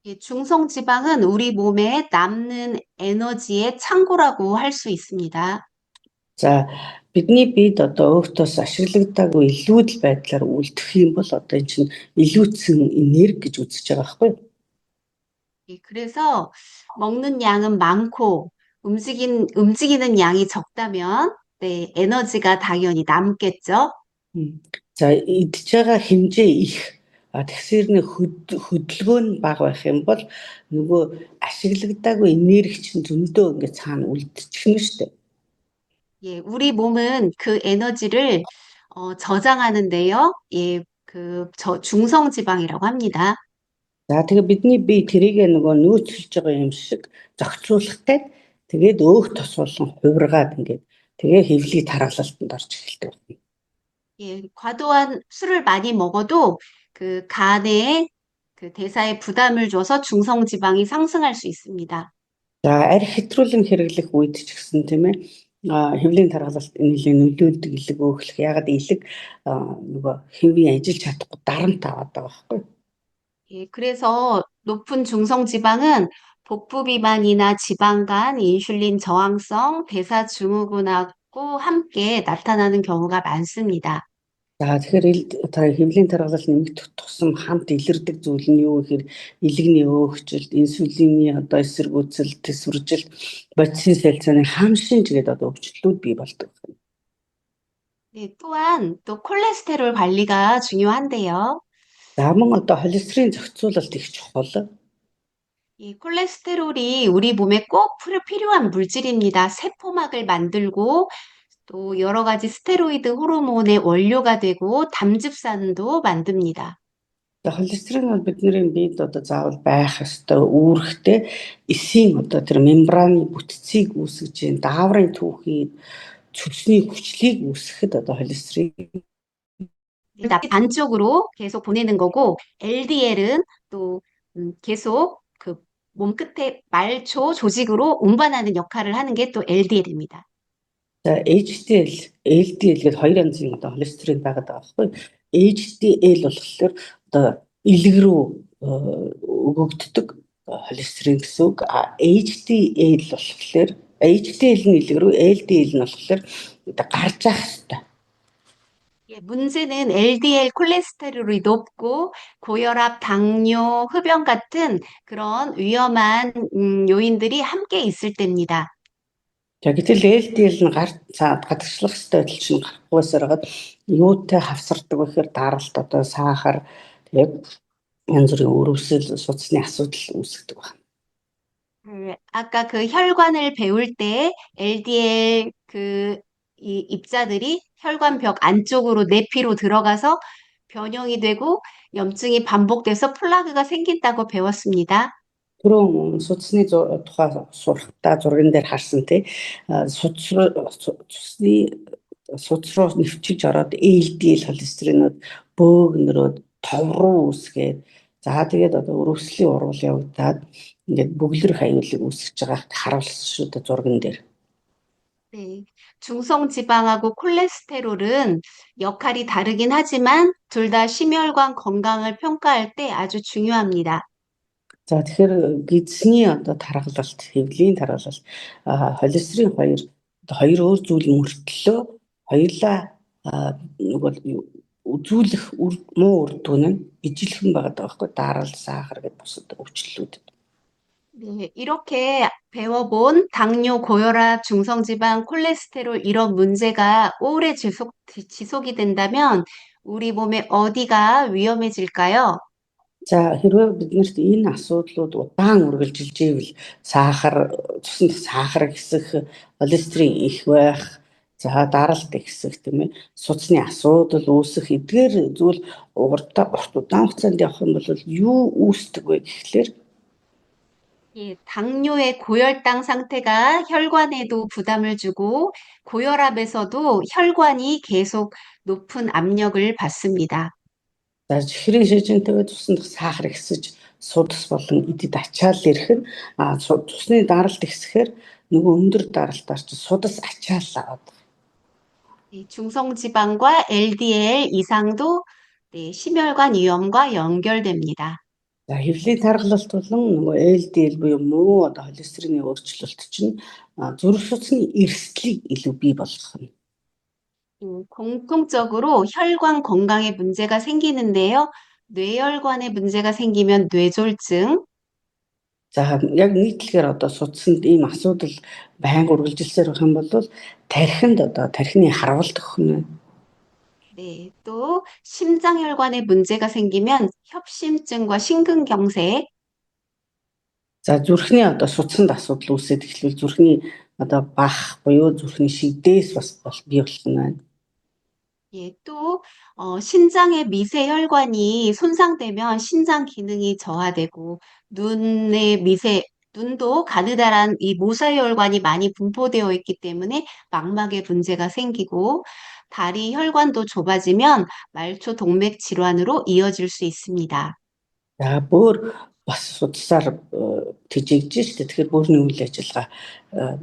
예, 중성지방은 우리 몸에 남는 에너지의 창고라고 할 수 있습니다. За бидний биед одоо өөртөөс ашиглагдаагүй илүүдэл байдлаар үлдэх юм бол одоо эн чинь илүүдсэн энерги гэж үзэж байгаа байхгүй юу? 예, 그래서 먹는 양은 많고 움직이는 양이 적다면 네, 에너지가 당연히 남겠죠. За идж байгаа хэмжээ их тэгсээр нэг хөдөлгөөн нь бага байх юм бол нөгөө ашиглагдаагүй энерги чинь зөндөө ингээд цаана үлдчихнэ шүү дээ. 예, 우리 몸은 그 에너지를 저장하는데요. 예, 중성지방이라고 합니다. За тэгээ бидний бие тэрийгэ нөгөө нөөцлж байгаа юм шиг зохицуулахтай тэгээд өөх тос болон хувиргаад ингээд тэгээ хэвлий тархалтанд орж эхэлдэг байна. 예, 과도한 술을 많이 먹어도 그 간에 그 대사에 부담을 줘서 중성지방이 상승할 수 있습니다. За арх хэтрүүлэн хэрэглэх үед ч гэсэн тийм ээ хэвлийн тархалт нэлээд нөлөөлдөг илэг өөхлөх. Ягаад илэг нөгөө хэвийн ажиллаж чадахгүй дарамт аваад байгаа байхгүй. 예, 그래서 높은 중성지방은 복부 비만이나 지방간, 인슐린 저항성, 대사 증후군하고 함께 나타나는 경우가 많습니다. За тэгэхээр хэвлийн тархалт нэмэгдэх тусам хамт илэрдэг зүйл нь юу гэхээр илэгний өөхжил, инсулины эсэргүүцэл, төсвөржил, бодисын солилцооны хам шинж гэдэг өвчлөлүүд бий болдог. 네, 또한 또 콜레스테롤 관리가 중요한데요. За мөн холестерин зохицуулалт их чухал. 이 콜레스테롤이 우리 몸에 꼭 필요한 물질입니다. 세포막을 만들고 또 여러 가지 스테로이드 호르몬의 원료가 되고 담즙산도 만듭니다. Холестерин бол бидний биед заавал байх ёстой үүрэгтэй эсийн тэр мембраны бүтцийг үүсгэж, дааврын түүхийг, цөсний хүчлийг үүсгэхэд холестерин 안쪽으로 계속 보내는 거고 LDL은 또 계속 그 몸 끝에 말초 조직으로 운반하는 역할을 하는 게 또 LDL입니다. За HDL, LDL гэдэг хоёр янзын холестерин байгаад байгаа байхгүй. HDL болохоор илэг рүү өгөгддөг холестерин гэсэн үг. HDL болохоор HDL нь илэг рүү, LDL нь болохоор гарч ах хэрэгтэй. 예, 문제는 LDL 콜레스테롤이 높고 고혈압, 당뇨, 흡연 같은 그런 위험한 요인들이 함께 있을 때입니다. За гэтэл LDL нь гадагшлах хэвээр байдал чинь гарахгүйсээр хагаад юутай хавсардаг вэ гэхээр даралт сахар тэгээд янз бүрийн өрөвсөл судасны асуудал үүсгдэг байна. 아까 그 혈관을 배울 때 LDL 이 입자들이 혈관벽 안쪽으로 내피로 들어가서 변형이 되고 염증이 반복돼서 플라그가 생긴다고 배웠습니다. Түрүүн судасны тухай сурахдаа зурган дээр харсан тий цусны судас руу нэвчиж ороод LDL холестеринууд бөөгнөрөөд тов руу үүсгээд за тэгээд өрөвслийн урвал явагдаад ингээд бөглөрөх аюулыг үүсгэж байгааг харуулсан шүү дээ зурган дээр. 네, 중성지방하고 콜레스테롤은 역할이 다르긴 하지만 둘 다 심혈관 건강을 평가할 때 아주 중요합니다. За тэгэхээр гидсний тархалт, хэвлийн тархалт, холестерин хоёр өөр зүйл мөртлөө хоёулаа нөгөө үзүүлэх муу үр дүн нь ижилхэн байгаа байхгүй дарал, сахар гэдэг бусад өвчлөлүүд. 네, 이렇게 배워본 당뇨, 고혈압, 중성지방, 콜레스테롤 이런 문제가 오래 지속이 된다면 우리 몸에 어디가 위험해질까요? За хэрвээ биднэрт энэ асуудлууд удаан үргэлжилж ивэл цуснд сахар ихсэх, холестерин их байх, за даралт ихсэх тийм ээ судасны асуудал үүсэх эдгээр зүйл урт удаан хугацаанд явах юм бол юу үүсдэг вэ гэхлээр 예, 당뇨의 고혈당 상태가 혈관에도 부담을 주고 고혈압에서도 혈관이 계속 높은 압력을 받습니다. за чихрийн шижинтэйгээ цуснд сахар ихсэж судас болон идэд ачаал ирэх нь цусны даралт ихсэхээр нөгөө өндөр даралтаар чи судас ачаал аваад 이 중성지방과 LDL 이상도 네, 심혈관 위험과 연결됩니다. за хэвлийн тархалт болон нөгөө LDL буюу муу холестерины өөрчлөлт чинь зүрх судасны эрсдлийг илүү бий болгох нь. 공통적으로 혈관 건강에 문제가 생기는데요. 뇌혈관에 문제가 생기면 뇌졸중, За яг нийтлэхээр одоо судаснд ийм асуудал байнга үргэлжилсээр байх юм бол тархинд одоо тархины харвалт өгөх нь байна. 네, 또 심장혈관에 문제가 생기면 협심증과 심근경색, За зүрхний одоо судаснд асуудал үүсээд эхлэвэл зүрхний одоо бах буюу зүрхний шигдээс бас бий болох нь байна. 예, 또 신장의 미세혈관이 손상되면 신장 기능이 저하되고 눈의 눈도 가느다란 이 모세혈관이 많이 분포되어 있기 때문에 망막에 문제가 생기고 다리 혈관도 좁아지면 말초 동맥 질환으로 이어질 수 있습니다. За бүр бас судасаар тэжээгдэж штэ. Тэгэхээр бөөрийн үйл ажиллагаа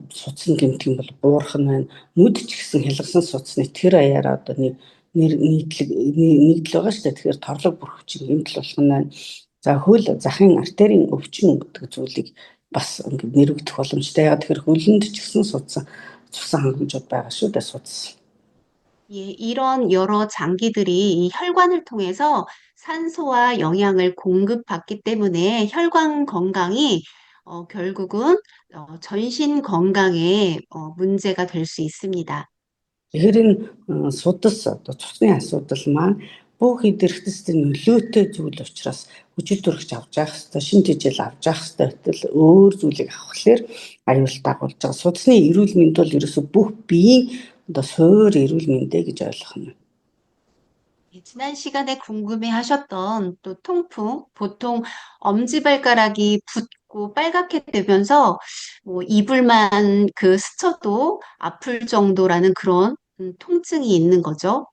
судасны гэмт юм бол буурах нь байна. Нүд ч гэсэн хялгасан судасны тэр аяараа одоо нэгдэл байгаа штэ. Тэгэхээр торлог бүрхөвчин гэмтэл болох нь байна. За хөл захын артерийн өвчин гэдэг зүйлийг бас ингээд нэрвэгдэх боломжтой. Ягаад тэгэхээр хөлөнд ч гэсэн цусан хангамжууд байгаа шүү дээ судас. 예, 이런 여러 장기들이 이 혈관을 통해서 산소와 영양을 공급받기 때문에 혈관 건강이 결국은 전신 건강에 문제가 될 수 있습니다. Тэгэхээр энэ судас одоо цусны асуудал маань бүх идэрхтэйстэй нөлөөтэй зүйл учраас хүчил төрөгч авч явах хэрэгтэй, шин тэжээл авч явах хэрэгтэй байтал өөр зүйлийг авахлаар аюул дагуулж байгаа. Судасны эрүүл мэнд бол ерөөсө бүх биеийн одоо суур эрүүл мэндэ гэж ойлгох нь. 예, 지난 시간에 궁금해하셨던 또 통풍, 보통 엄지발가락이 붓고 빨갛게 되면서 뭐 이불만 그 스쳐도 아플 정도라는 그런 통증이 있는 거죠.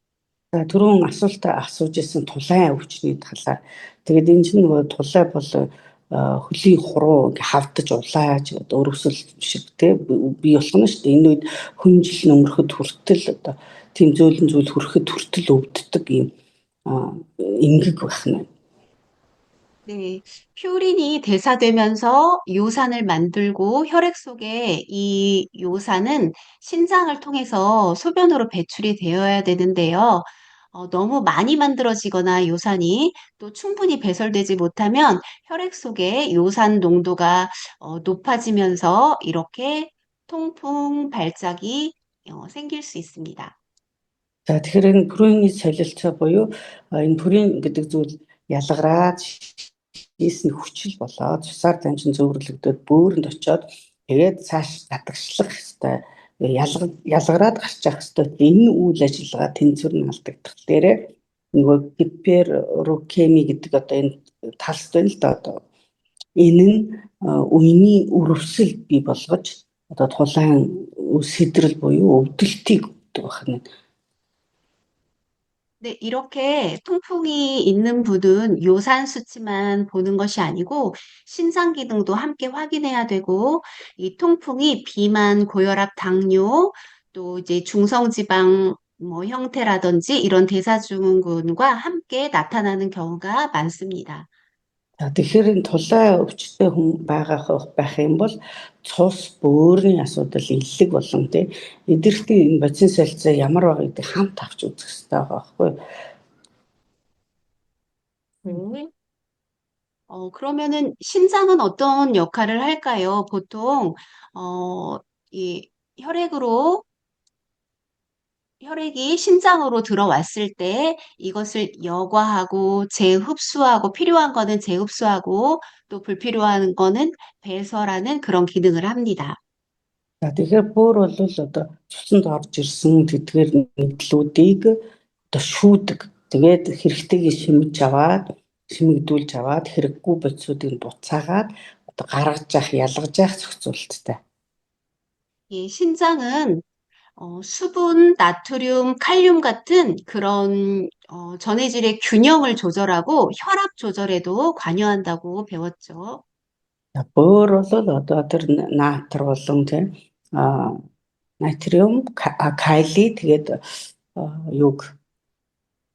За түрүүн асуултаа асууж исэн тулайн өвчний талаар. Тэгээд энэ чинь нөгөө тулай бол хөлийн хуруу ингээ хавдаж улааж одоо өрөвсөл шиг те бий болох нь шүү дээ. Энэ үед хүнжил нөмрөхөд хүртэл одоо тийм зөөлөн зүйл хүрэхэд хүртэл өвддөг юм эмгэг байх нь. 네, 퓨린이 대사되면서 요산을 만들고 혈액 속에 이 요산은 신장을 통해서 소변으로 배출이 되어야 되는데요. 너무 많이 만들어지거나 요산이 또 충분히 배설되지 못하면 혈액 속에 요산 농도가 높아지면서 이렇게 통풍, 발작이 생길 수 있습니다. За тэгэхээр энэ пүрэний солилцоо буюу энэ пүрийн гэдэг зүйл ялгараад хийсний хүчил болоод цусаар дамжин зөөврлөгдөд бөөрөнд очиод тэгээд цааш гадагшлах хэвээр ялгараад гарч явах хэвээр энэ үйл ажиллагаа тэнцвэр нь алдагдтал нөгөө гиперурокеми гэдэг одоо энэ талс байна л да одоо энэ нь үений өрөвсөл бий болгож одоо тулаан сэдрэл буюу өвдөлтийг өгдөг байна. 네, 이렇게 통풍이 있는 분은 요산 수치만 보는 것이 아니고 신장 기능도 함께 확인해야 되고 이 통풍이 비만, 고혈압, 당뇨, 또 이제 중성지방 뭐 형태라든지 이런 대사증후군과 함께 나타나는 경우가 많습니다. За тэгэхээр энэ тулай өвчтэй хүн байх юм бол цус бөөрийн асуудал илэг болон тий эдгэрхтийн энэ бодис солилцоо ямар байгаа гэдэг хамт авч үзэх хэрэгтэй байгаа байхгүй. 네. 그러면은 신장은 어떤 역할을 할까요? 보통 이 혈액이 신장으로 들어왔을 때 이것을 여과하고 재흡수하고 필요한 거는 재흡수하고 또 불필요한 거는 배설하는 그런 기능을 합니다. За тэгэхээр бөөр бол одоо цуснд орж ирсэн тэдгээр нэгдлүүдийг одоо шүүдэг. Тэгээд хэрэгтэйг шимэгдүүлж аваад хэрэггүй бодисуудыг буцаагаад одоо гаргаж явах, ялгаж явах зохицуулттай. 이 신장은 수분, 나트륨, 칼륨 같은 그런 전해질의 균형을 조절하고 혈압 조절에도 관여한다고 배웠죠. За бөөр бол одоо тэр наатар болон тийм натриум, кали тэгээд юг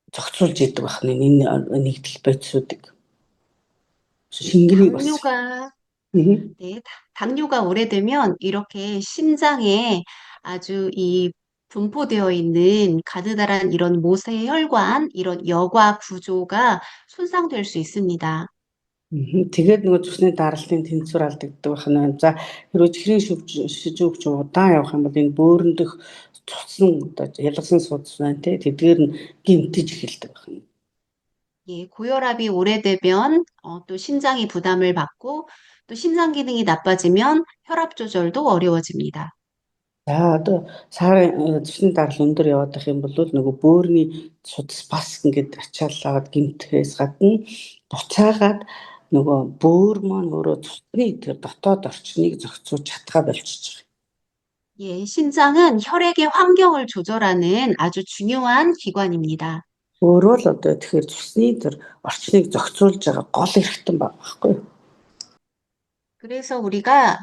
зохицуулж идэг байна энэ нэгдэл бодисуудыг. шингэнийг бас. 당뇨가 네, 당뇨가 오래되면 이렇게 신장에 아주 이 분포되어 있는 가느다란 이런 모세혈관, 이런 여과 구조가 손상될 수 있습니다. Тэгээд нөгөө цусны даралтын тэнцвэр алдагддаг байх нь байна. За хэрвээ чихрийн шижүүгч удаан явах юм бол энэ бөөрөн дэх цуцсан одоо ялгсан судас байна те тэдгээр нь гэмтэж эхэлдэг байх нь. 예, 고혈압이 오래되면 또 신장이 부담을 받고 또 심장 기능이 나빠지면 혈압 조절도 어려워집니다. За одоо сарын цусны дарал өндөр яваад байх юм бол нөгөө бөөрийн судас бас ингээд ачааллаад гэмтэхээс гадна буцаагаад нөгөө бөөр маань өөрөө цусны тэр дотоод орчныг зохицуулж чадхаа болчихж байгаа. 예, 신장은 혈액의 환경을 조절하는 아주 중요한 기관입니다. Өөрөө л одоо тэгэхээр цусны тэр орчныг зохицуулж байгаа гол эрхтэн баг байхгүй юу? 그래서 우리가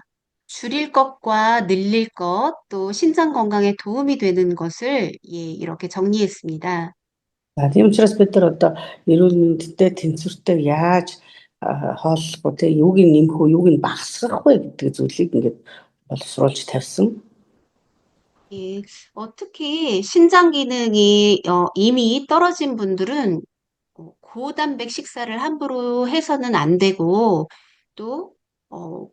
줄일 것과 늘릴 것, 또 신장 건강에 도움이 되는 것을 예, 이렇게 정리했습니다. За тийм учраас бид нар одоо эрүүл мэндэд тэнцвэртэй яаж хооллох вэ? Юуг нь нэмэх вэ? Юуг нь багасгах вэ гэдэг зүйлийг ингээд боловсруулж тавьсан. 예, 특히 신장 기능이 이미 떨어진 분들은 고단백 식사를 함부로 해서는 안 되고 또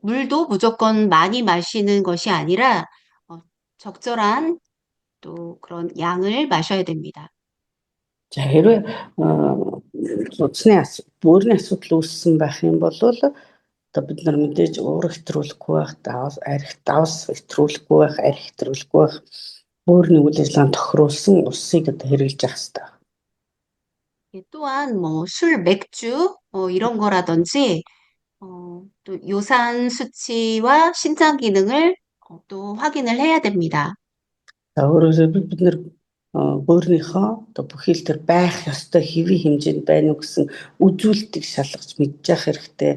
물도 무조건 많이 마시는 것이 아니라 어, 적절한 또 그런 양을 마셔야 됩니다. За хэрвээ бөөрийн асуудал үүссэн байх юм бол одоо бид нар мэдээж уур хэтрүүлэхгүй байх, давс хэтрүүлэхгүй байх, арх хэтрүүлэхгүй байх, бөөрийн үйл ажиллагаанд тохируулсан усыг одоо хэрэглэж явах хэрэгтэй. 예, 또한 뭐 술, 맥주 이런 거라든지 또 요산 수치와 신장 기능을 또 확인을 해야 됩니다. За өөрөөр бид нар бөөрийнхөө одоо бүхий л тэр байх ёстой хэвийн хэмжээнд байна уу гэсэн үзүүлэлтийг шалгаж мэдж явах хэрэгтэй.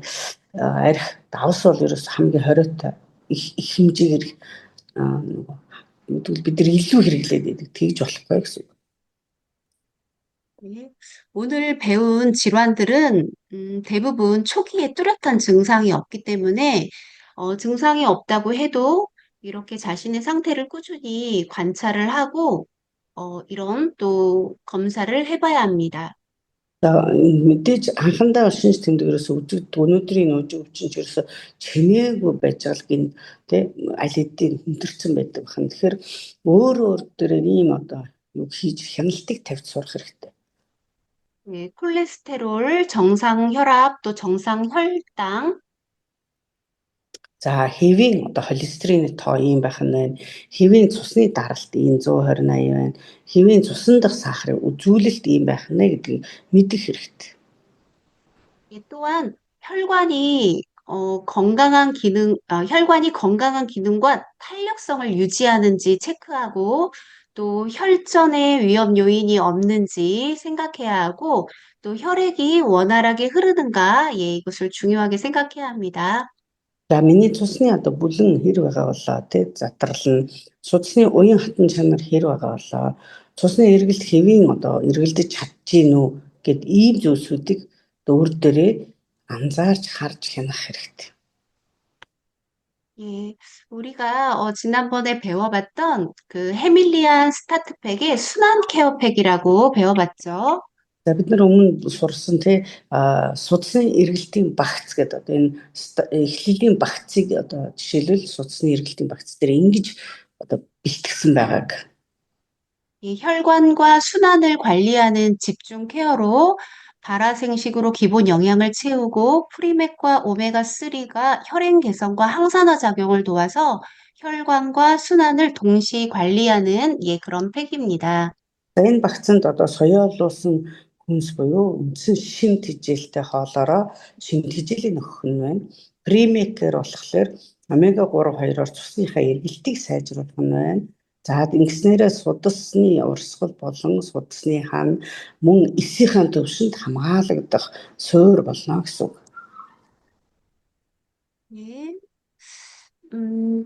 Арх давс бол ерөөс хамгийн хориотой их хэмжээгээр бид нар илүү хэрэглээд байдаг. Тэгж болохгүй гэсэн үг. 네. 오늘 배운 질환들은 대부분 초기에 뚜렷한 증상이 없기 때문에 증상이 없다고 해도 이렇게 자신의 상태를 꾸준히 관찰을 하고 이런 또 검사를 해봐야 합니다. За мэдээж анхандаа шинж тэмдгээрээс үзэгддэг өнөөдрийн нөөж өвчин ч ерөөсө чимээгүй байж байгаа л гин тий аль хэдийн хүндэрсэн байдаг бахан. Тэгэхээр өөр дээрээ ийм одоо юу хийж хяналтыг тавьж сурах хэрэгтэй. 네, 콜레스테롤, 정상 혈압, 또 정상 혈당, За хэвийн одоо холестерины тоо ийм байх нь байна. Хэвийн цусны даралт ийм 120-80 байна. Хэвийн цусан дахь сахарын үзүүлэлт ийм байх нь гэдгийг мэдэх хэрэгтэй. 또한 혈관이 혈관이 건강한 기능과 탄력성을 유지하는지 체크하고 또 혈전의 위험 요인이 없는지 생각해야 하고 또 혈액이 원활하게 흐르는가, 예, 이것을 중요하게 생각해야 합니다. За миний цусны одоо бүлэн хэр байгаа болоо тий задрал нь цусны уян хатан чанар хэр байгаа болоо цусны эргэлт хэвийн одоо эргэлдэж чадчих уу гэд ийм зүйлсүүдийг өөр дээрээ анзаарч харж хянах хэрэгтэй. 예, 우리가 지난번에 배워봤던 그 헤밀리안 스타트팩의 순환 케어팩이라고 배워봤죠. За бид нар өмнө сурсан тий судасны эргэлтийн багц гэдэг одоо энэ эхлэлийн багцыг одоо жишээлбэл судасны эргэлтийн багц дээр ингэж одоо бэлтгэсэн байгааг. 이 혈관과 순환을 관리하는 집중 케어로 발화생식으로 기본 영양을 채우고 프리맥과 오메가3가 혈행 개선과 항산화 작용을 도와서 혈관과 순환을 동시 관리하는 예, 그런 팩입니다. За энэ багцанд одоо соёолуулсан хүнс буюу үндсэн шин тэжээлтэй хоолоороо шин тэжээлийн өгөх нь байна. Премекер болохоор омега 3 2-оор цусныхаа эргэлтийг сайжруулах нь байна. За ингэснээрээ судасны урсгал болон судасны хан мөн эсийн төвшөнд хамгаалагдах суурь болно гэсэн үг. 예.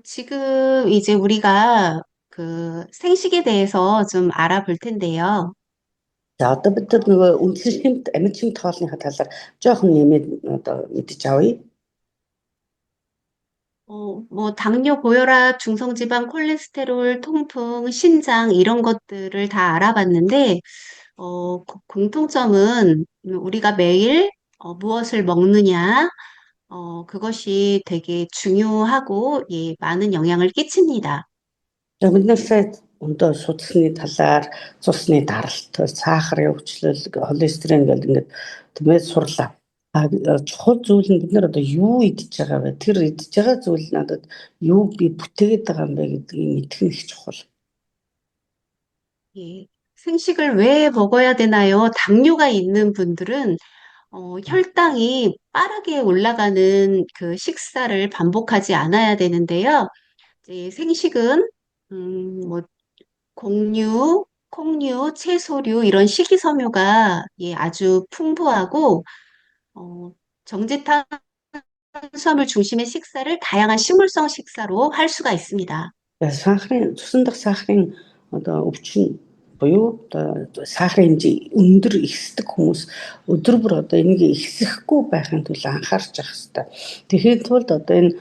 지금 이제 우리가 그 생식에 대해서 좀 알아볼 텐데요. За одоо бид нар нөгөө үндсэн шимт амьд шимт хоолныхаа талаар жоохон нэмээд одоо мэдэж авъя. 뭐 당뇨, 고혈압, 중성지방, 콜레스테롤, 통풍, 신장 이런 것들을 다 알아봤는데 공통점은 우리가 매일 무엇을 먹느냐, 그것이 되게 중요하고, 예, 많은 영향을 끼칩니다. За бид нар сая өндөө судасны талаар цусны даралт, сахарын өвчлөл, холестерин гэдэг ингээд тиймээ сурлаа. Чухал зүйл нь бид нар одоо юу идэж байгаа вэ? Тэр идэж байгаа зүйл надад юу би бүтээгээд байгаа юм бэ гэдгийг мэдэх нь их чухал. 예, 생식을 왜 먹어야 되나요? 당뇨가 있는 분들은 혈당이 빠르게 올라가는 그 식사를 반복하지 않아야 되는데요. 이제 생식은 뭐 곡류, 콩류, 채소류 이런 식이섬유가 예, 아주 풍부하고 정제탄수화물 중심의 식사를 다양한 식물성 식사로 할 수가 있습니다. Сахарын цусан дахь сахарын одоо өвчин буюу одоо сахарын хэмжээ өндөр ихсдэг хүмүүс өдөр бүр одоо энийг ихсэхгүй байхын тулд анхаарч явах хэрэгтэй. Тэгэхэд тулд одоо энэ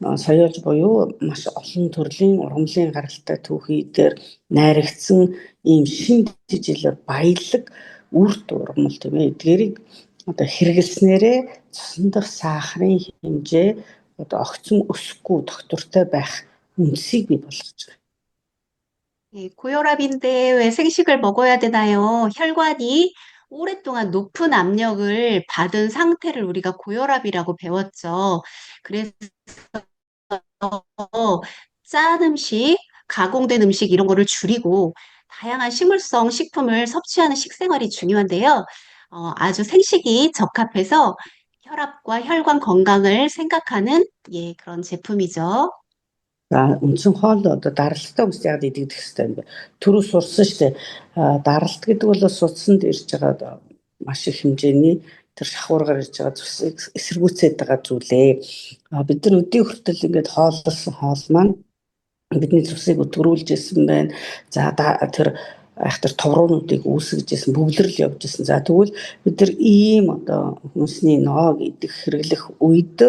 соёолж буюу маш олон төрлийн ургамлын гаралтай түүхий дээр найрагдсан ийм шин жижиглэр баялаг үрт ургамал тийм ээ эдгээрийг одоо хэрэглэснээрээ цусан дахь сахарын хэмжээ одоо огцом өсөхгүй доктортой байх үнсийг бий болгож байгаа. 예, 고혈압인데 왜 생식을 먹어야 되나요? 혈관이 오랫동안 높은 압력을 받은 상태를 우리가 고혈압이라고 배웠죠. 그래서 짠 음식, 가공된 음식 이런 거를 줄이고 다양한 식물성 식품을 섭취하는 식생활이 중요한데요. 아주 생식이 적합해서 혈압과 혈관 건강을 생각하는 예, 그런 제품이죠. За үндсэн хоол одоо даралттай хүмүүс яг идэгдэх хэрэгтэй юм бэ. Түрүү сурсан шүү дээ. Даралт гэдэг бол судсанд ирж байгаа маш их хэмжээний тэр шахуургаар ирж байгаа зүсийг эсэргүүцээд байгаа зүйлээ. Бид нар өдний хүртэл ингээд хооллосон хоол маань бидний зүсийг өтгөрүүлж исэн байна. За тэр айхтар товруунуудыг үүсгэж исэн, бөвлөрл явж исэн. За тэгвэл бид нар ийм одоо хүнсний ноог идэх хэрэглэх үед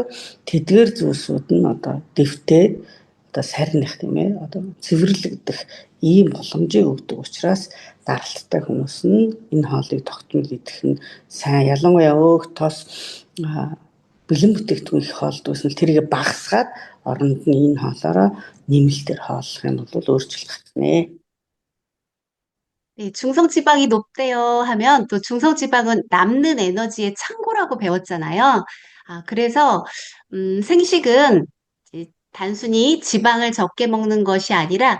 тэдгээр зүйлсүүд нь одоо дэвтээд одоо сарних тийм ээ одоо цэвэрлэгдэх ийм боломжийг өгдөг учраас даралттай хүмүүс нь энэ хоолыг тогтмол идэх нь сайн ялангуяа өөх тос бэлэн бүтээгдэхүүн их хоолд үүснэл тэрийг багасгаад оронд нь энэ хоолоороо нэмэлтээр хооллох юм бол өөрчлөлт гарна. 네, 중성지방이 높대요 하면 또 중성지방은 남는 에너지의 창고라고 배웠잖아요. 그래서 생식은 이제 단순히 지방을 적게 먹는 것이 아니라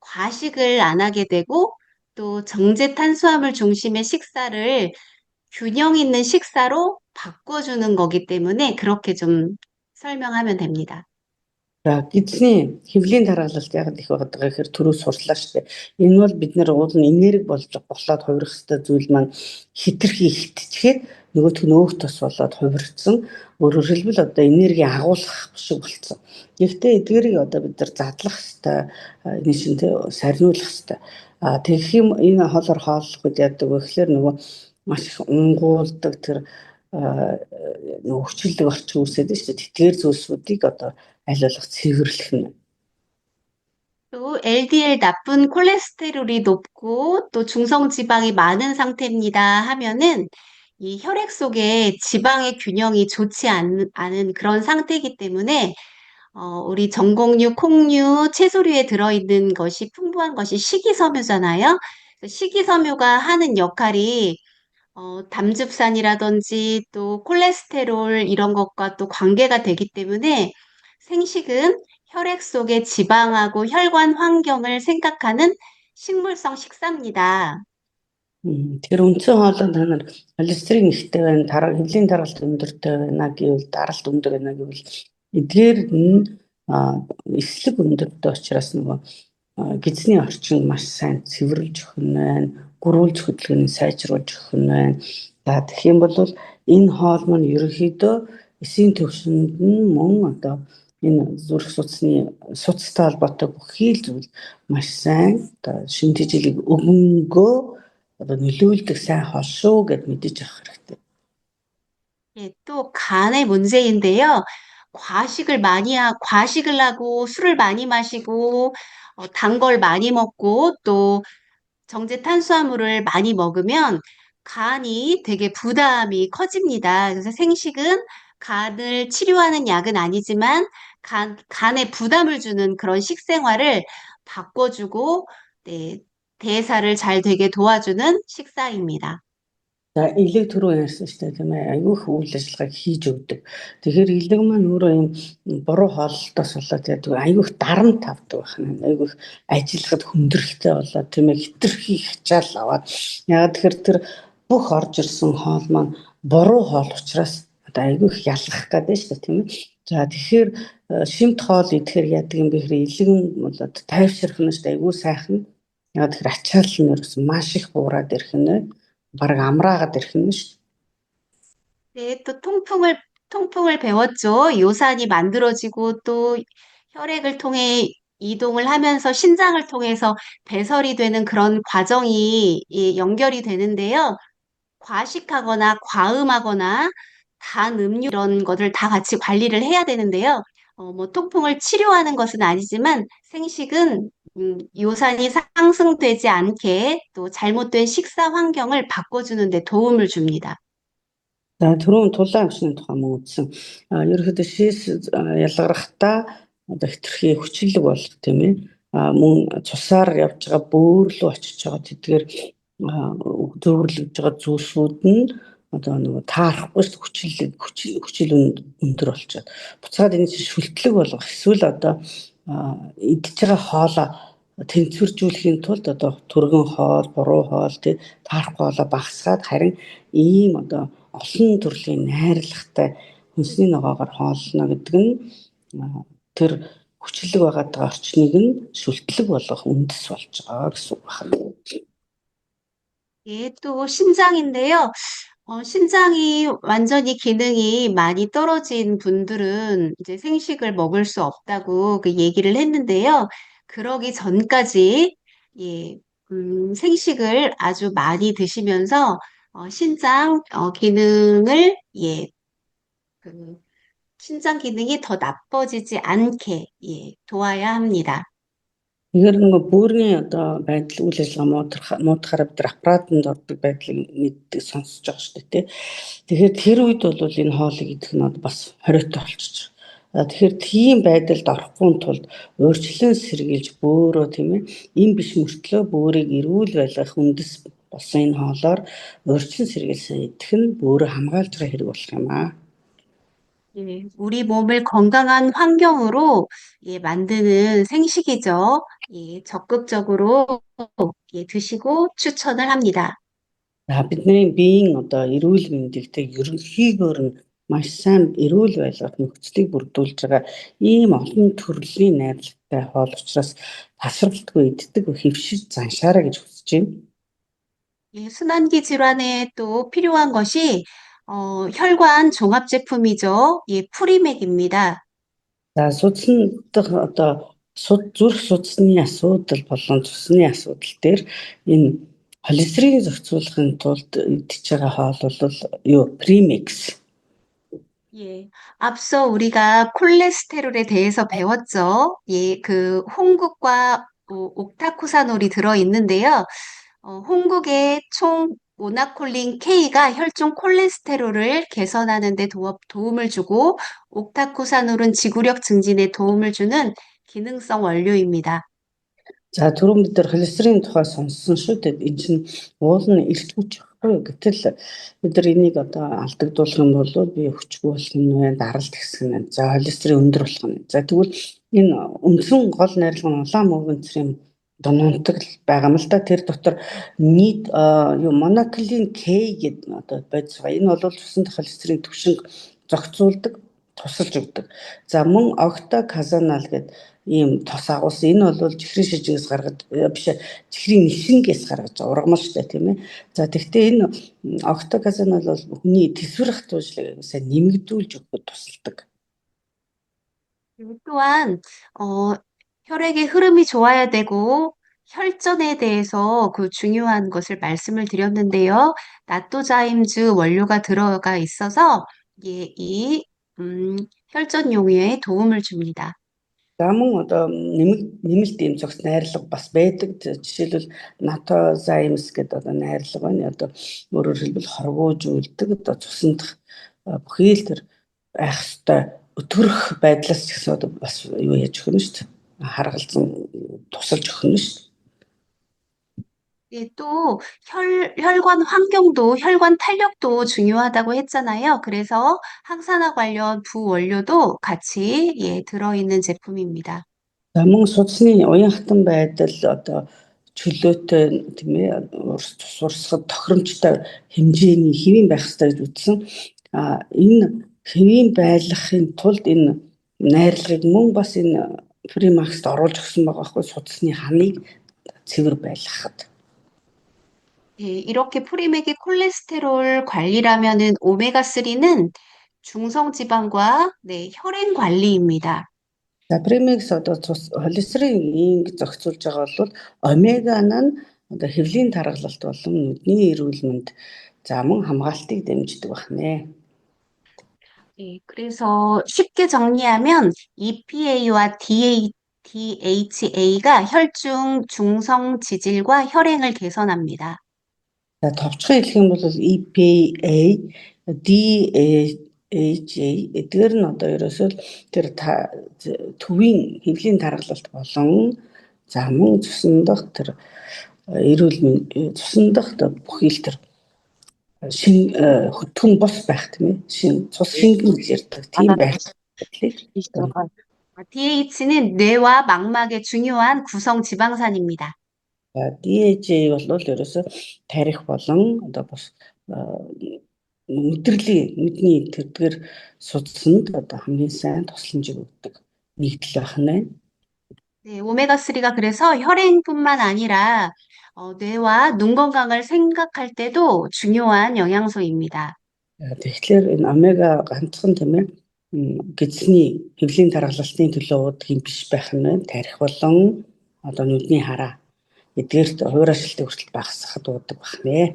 과식을 안 하게 되고 또 정제 탄수화물 중심의 식사를 균형 있는 식사로 바꿔주는 거기 때문에 그렇게 좀 설명하면 됩니다. За гидсний хэвлийн дараалалт яг их байгаа гэхээр түрүү сурслаа шүү дээ. Энэ бол бид нэр уул нь энерги болж болоод хувирах хэвээр зүйл маань хитрхи ихтчихэд нөгөөх нь өөх тос болоод хувирсан. Өөрөөр хэлбэл одоо энерги агуулгах шиг болцсон. Гэхдээ эдгээрийг одоо бид нар задлах хэвээр энэ шин сарниулах хэвээр. Тэгэх юм энэ хоолоор хооллох үед яадаг вэ гэхээр нөгөө маш их унгуулдаг тэр өвчлөлөг орчин үүсээд шүү дээ. Тэтгэр зүйлсүүдийг одоо аль болох цэвэрлэх нь. 또 LDL 나쁜 콜레스테롤이 높고 또 중성지방이 많은 상태입니다 하면은 이 혈액 속에 지방의 균형이 좋지 않은 그런 상태이기 때문에 우리 전곡류, 콩류, 채소류에 들어있는 것이 풍부한 것이 식이섬유잖아요. 식이섬유가 하는 역할이 담즙산이라든지 또 콜레스테롤 이런 것과 또 관계가 되기 때문에 생식은 혈액 속의 지방하고 혈관 환경을 생각하는 식물성 식사입니다. Тэгэхээр үндсэн хоолой та нар холестерин ихтэй байна, хэвлийн даралт өндөртэй байна гэвэл даралт өндөр байна гэвэл эдгээр нь эслэг өндөртэй учраас нөгөө гидсний орчин маш сайн цэвэрлж өгөх нь байна, гөрүүлж хөдөлгөөнийг сайжруулж өгөх нь байна. За тэгэх юм бол энэ хоол маань ерөнхийдөө эсийн төвшөнд нь мөн одоо энэ зүрх судасны судастай холбоотой бүхий л зүйл маш сайн одоо шин тэжээлийг өгөнгөө одоо нөлөөлдөг сайн хоол шүү гэд мэдэж авах хэрэгтэй. 예, 또 간의 문제인데요. 과식을 하고 술을 많이 마시고 단 걸 많이 먹고 또 정제 탄수화물을 많이 먹으면 간이 되게 부담이 커집니다. 그래서 생식은 간을 치료하는 약은 아니지만 간에 부담을 주는 그런 식생활을 바꿔주고, 네, 대사를 잘 되게 도와주는 식사입니다. За элэг түрүү ярьсан шүү дээ тийм ээ. Айгүй их үйл ажиллагааг хийж өгдөг. Тэгэхээр элэг маань өөрөө юм буруу хооллолтоос болоод яадаг айгүй их дарамт тавдаг байна. Айгүй их ажиллахад хүндрэлтэй болоод тийм ээ хитрхи хачаал аваад яагаад тэгэхээр тэр бүх орж ирсэн хоол маань буруу хоол учраас одоо айгүй их ялгах гэдэг шүү дээ тийм ээ. За тэгэхээр шимт хоол идэхээр яадаг юм бэ гэхээр элэг нь болоод тайвширх нь шүү дээ айгүй сайхан. Яагаад тэгэхээр ачаал нь ерөөс маш их буураад ирэх нь бараг амраагаад ирэх нь шүү. 네, 또 통풍을 배웠죠. 요산이 만들어지고 또 혈액을 통해 이동을 하면서 신장을 통해서 배설이 되는 그런 과정이 연결이 되는데요. 과식하거나 과음하거나 단 음료 이런 것들 다 같이 관리를 해야 되는데요. 뭐 통풍을 치료하는 것은 아니지만 생식은 요산이 상승되지 않게 또 잘못된 식사 환경을 바꿔주는 데 도움을 줍니다. За түрүүн тулаан өвчний тухай мөн үзсэн. Ерөнхийдөө шээс ялгарахтаа одоо хэтэрхий хүчлэг болох тийм ээ. Мөн цусаар явж байгаа бөөр рүү очиж байгаа тэдгээр зөөвөрлөж байгаа зүйлсүүд нь одоо нөгөө таарахгүй шүү хүчил өндөр болчиход. Буцаад энэ чинь шүлтлэг болгох эсвэл одоо идж байгаа хоолоо тэнцвэржүүлэхийн тулд одоо түргэн хоол, буруу хоол тий таарахгүй хоолоо багасгаад харин ийм одоо олон төрлийн найрлагатай хүнсний ногоогоор хооллоно гэдэг нь тэр хүчлэг байгаад байгаа орчныг нь шүлтлэг болгох үндэс болж байгаа гэсэн үг байна. 예, 또 신장인데요. 신장이 완전히 기능이 많이 떨어진 분들은 이제 생식을 먹을 수 없다고 그 얘기를 했는데요. 그러기 전까지, 예, 생식을 아주 많이 드시면서, 신장, 기능을, 예, 그, 신장 기능이 더 나빠지지 않게, 예, 도와야 합니다. Тэгэхээр нөгөө бөөрийн одоо байдал үйл ажиллагаа муудахаараа бид нар аппаратанд ордог байдлыг мэддэг сонсож байгаа шүү дээ тий. Тэгэхээр тэр үед бол энэ хоолыг идэх нь бас хориотой болчихж байгаа. Тэгэхээр тийм байдалд орохгүй тулд урьдчилан сэргийлж бөөрөө тийм ээ им биш мөртлөө бөөрийг эрүүл байлгах үндэс болсон энэ хоолоор урьдчилан сэргийлсэн идэх нь бөөрөө хамгаалж байгаа хэрэг болох юм аа. 예, 우리 몸을 건강한 환경으로 예, 만드는 생식이죠. 예, 적극적으로 예, 드시고 추천을 합니다. За бидний биеийн одоо эрүүл мэндийг ерөнхийдөө нь маш сайн эрүүл байлгах нөхцөлийг бүрдүүлж байгаа ийм олон төрлийн найрлагатай хоол учраас тасралтгүй иддэг хэвшиж заншаарай гэж хүсэж байна. 예, 순환기 질환에 또 필요한 것이 혈관 종합 제품이죠. 예, 프리맥입니다. За судасны одоо зүрх судасны асуудал болон цусны асуудал дээр энэ холестериныг зохицуулахын тулд идэж байгаа хоол бол юу премикс. 예, 앞서 우리가 콜레스테롤에 대해서 배웠죠. 예, 그 홍국과 옥타코사놀이 들어 있는데요. 홍국의 총 모나콜린 K가 혈중 콜레스테롤을 개선하는 데 도움을 주고, 옥타코사놀은 지구력 증진에 도움을 주는 기능성 원료입니다. За түрүүн бид нар холестерин тухай сонссон шүү дээ. Энэ чинь уул нь эрт хүч байхгүй. Гэтэл бид нар энийг одоо алдагдуулах юм бол би хүчгүй болох юм байна, даралт ихсэх юм. За холестерин өндөр болох юм. За тэгвэл энэ үндсэн гол найрлага нь улаан мөвгөнцрийн дононтог байгаа юм л да. Тэр дотор нийт моноклин K гэдэг одоо бодис байгаа. Энэ бол цуснд холестерин түвшинг зохицуулдаг, тусалж өгдөг. За мөн октоказанал гэдэг ийм тос агуулсан. Энэ бол чихрийн шижигээс гаргаж биш чихрийн нишингээс гаргаж ургамал штэ тийм ээ. За тэгвэл энэ октоказанал бол хүний тэсвэр хатуужлыг сайн нэмэгдүүлж өгөхөд тусалдаг. 또한, 혈액의 흐름이 좋아야 되고, 혈전에 대해서 그 중요한 것을 말씀을 드렸는데요. 나토자임즈 원료가 들어가 있어서, 예, 혈전 용유에 도움을 줍니다. За мөн одоо нэмэлт ийм зохис найрлага бас байдаг. Жишээлбэл НАТО Займс гэдэг одоо найрлага байна. Одоо өөрөөр хэлбэл хорвоожүүлдэг одоо цусндах бүхий л тэр байх ёстой өтгөрөх байдлаас ч гэсэн одоо бас юу яаж өгнө шүү дээ. Харгалзан тусалж өгнө шүү дээ. 네, 또 혈관 환경도, 혈관 탄력도 중요하다고 했잖아요. 그래서 항산화 관련 부원료도 같이 예, 들어있는 제품입니다. За мөн судасны уян хатан байдал одоо чөлөөтэй тийм ээ урсгад тохиромжтой хэмжээний хэвийн байх ёстой гэж үзсэн. Энэ хэвийн байлгахын тулд энэ найрлагыг мөн бас энэ Примаксд оруулж өгсөн байгаа хгүй судасны ханыг цэвэр байлгахад. 예, 이렇게 프리맥의 콜레스테롤 관리라면은 오메가3는 중성지방과 네, 혈행 관리입니다. За Примакс одоо холестерин зохицуулж байгаа бол омега нь одоо хэвлийн тархалт болон нүдний эрүүл мэнд за мөн хамгаалтыг дэмждэг байна. 예, 그래서 쉽게 정리하면 EPA와 DHA가 혈중 중성 지질과 혈행을 개선합니다. За товчхон хэлэх юм бол EPA, DHA эдгээр нь одоо ерөөсөө тэр төвийн хэвлийн тархалт болон за мөн цусндах тэр эрүүл мэнд цусндах бүхий л тэр шин хөтгөн бос байх тийм ээ шин цус шингэн гэж ярьдаг тийм байх. DH는 뇌와 망막의 중요한 구성 지방산입니다. DHA бол ерөөсөө тарих болон одоо бас нүдний тэрдгээр судаснд одоо хамгийн сайн тусламжийг өгдөг нэгдэл байна. 네, 오메가3가 그래서 혈행뿐만 아니라 뇌와 눈 건강을 생각할 때도 중요한 영양소입니다. Тэгэхээр энэ омега ганцхан тийм ээ гэзсний хэвлийн тархалтын төлөө уудаг юм биш байх нь байна. Тарих болон одоо нүдний хараа эдгээрт хуурайшилтыг хүртэл багасгахад уудаг байна.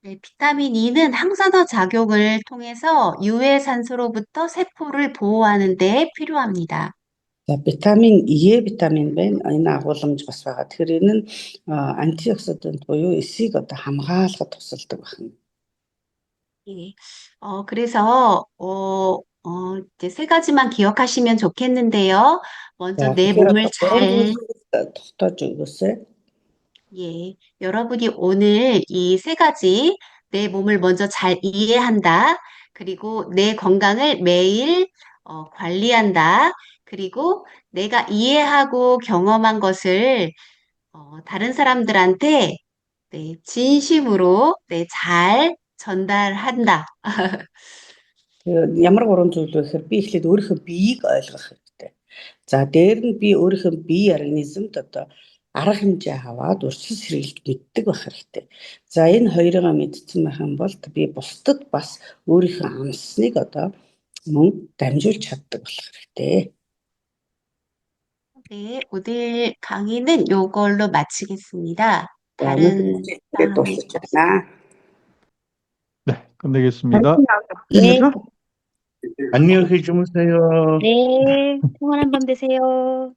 네, 비타민 E는 항산화 작용을 통해서 유해산소로부터 세포를 보호하는 데 필요합니다. За витамин Е витамин байна. Энэ агуулмж бас байгаа. Тэгэхээр энэ нь антиоксидант буюу эсийг одоо хамгаалахад тусалдаг байна. 예, 그래서 이제 세 가지만 기억하시면 좋겠는데요. 먼저 내 몸을 잘 тогтоож өгөөсэй. 예, 여러분이 오늘 이 세 가지 내 몸을 먼저 잘 이해한다. 그리고 내 건강을 매일 관리한다. 그리고 내가 이해하고 경험한 것을 다른 사람들한테 네, 진심으로 네, 잘 전달한다. Ямар гурван зүйл вэ гэхээр би эхлээд өөрийнхөө биеийг ойлгох хэрэгтэй. За дээр нь би өөрийнхөө бие организмд одоо арга хэмжээ аваад урьдчилан сэргийлж мэддэг байх хэрэгтэй. За энэ хоёроо мэдсэн байх юм бол би бусдад бас өөрийнхөө амсныг одоо мөн дамжуулж чаддаг болох хэрэгтэй. 네, 오늘 강의는 요걸로 마치겠습니다. 다른 네, 끝내겠습니다. 네, 안녕히 주무세요. 네, 평안한 밤 되세요.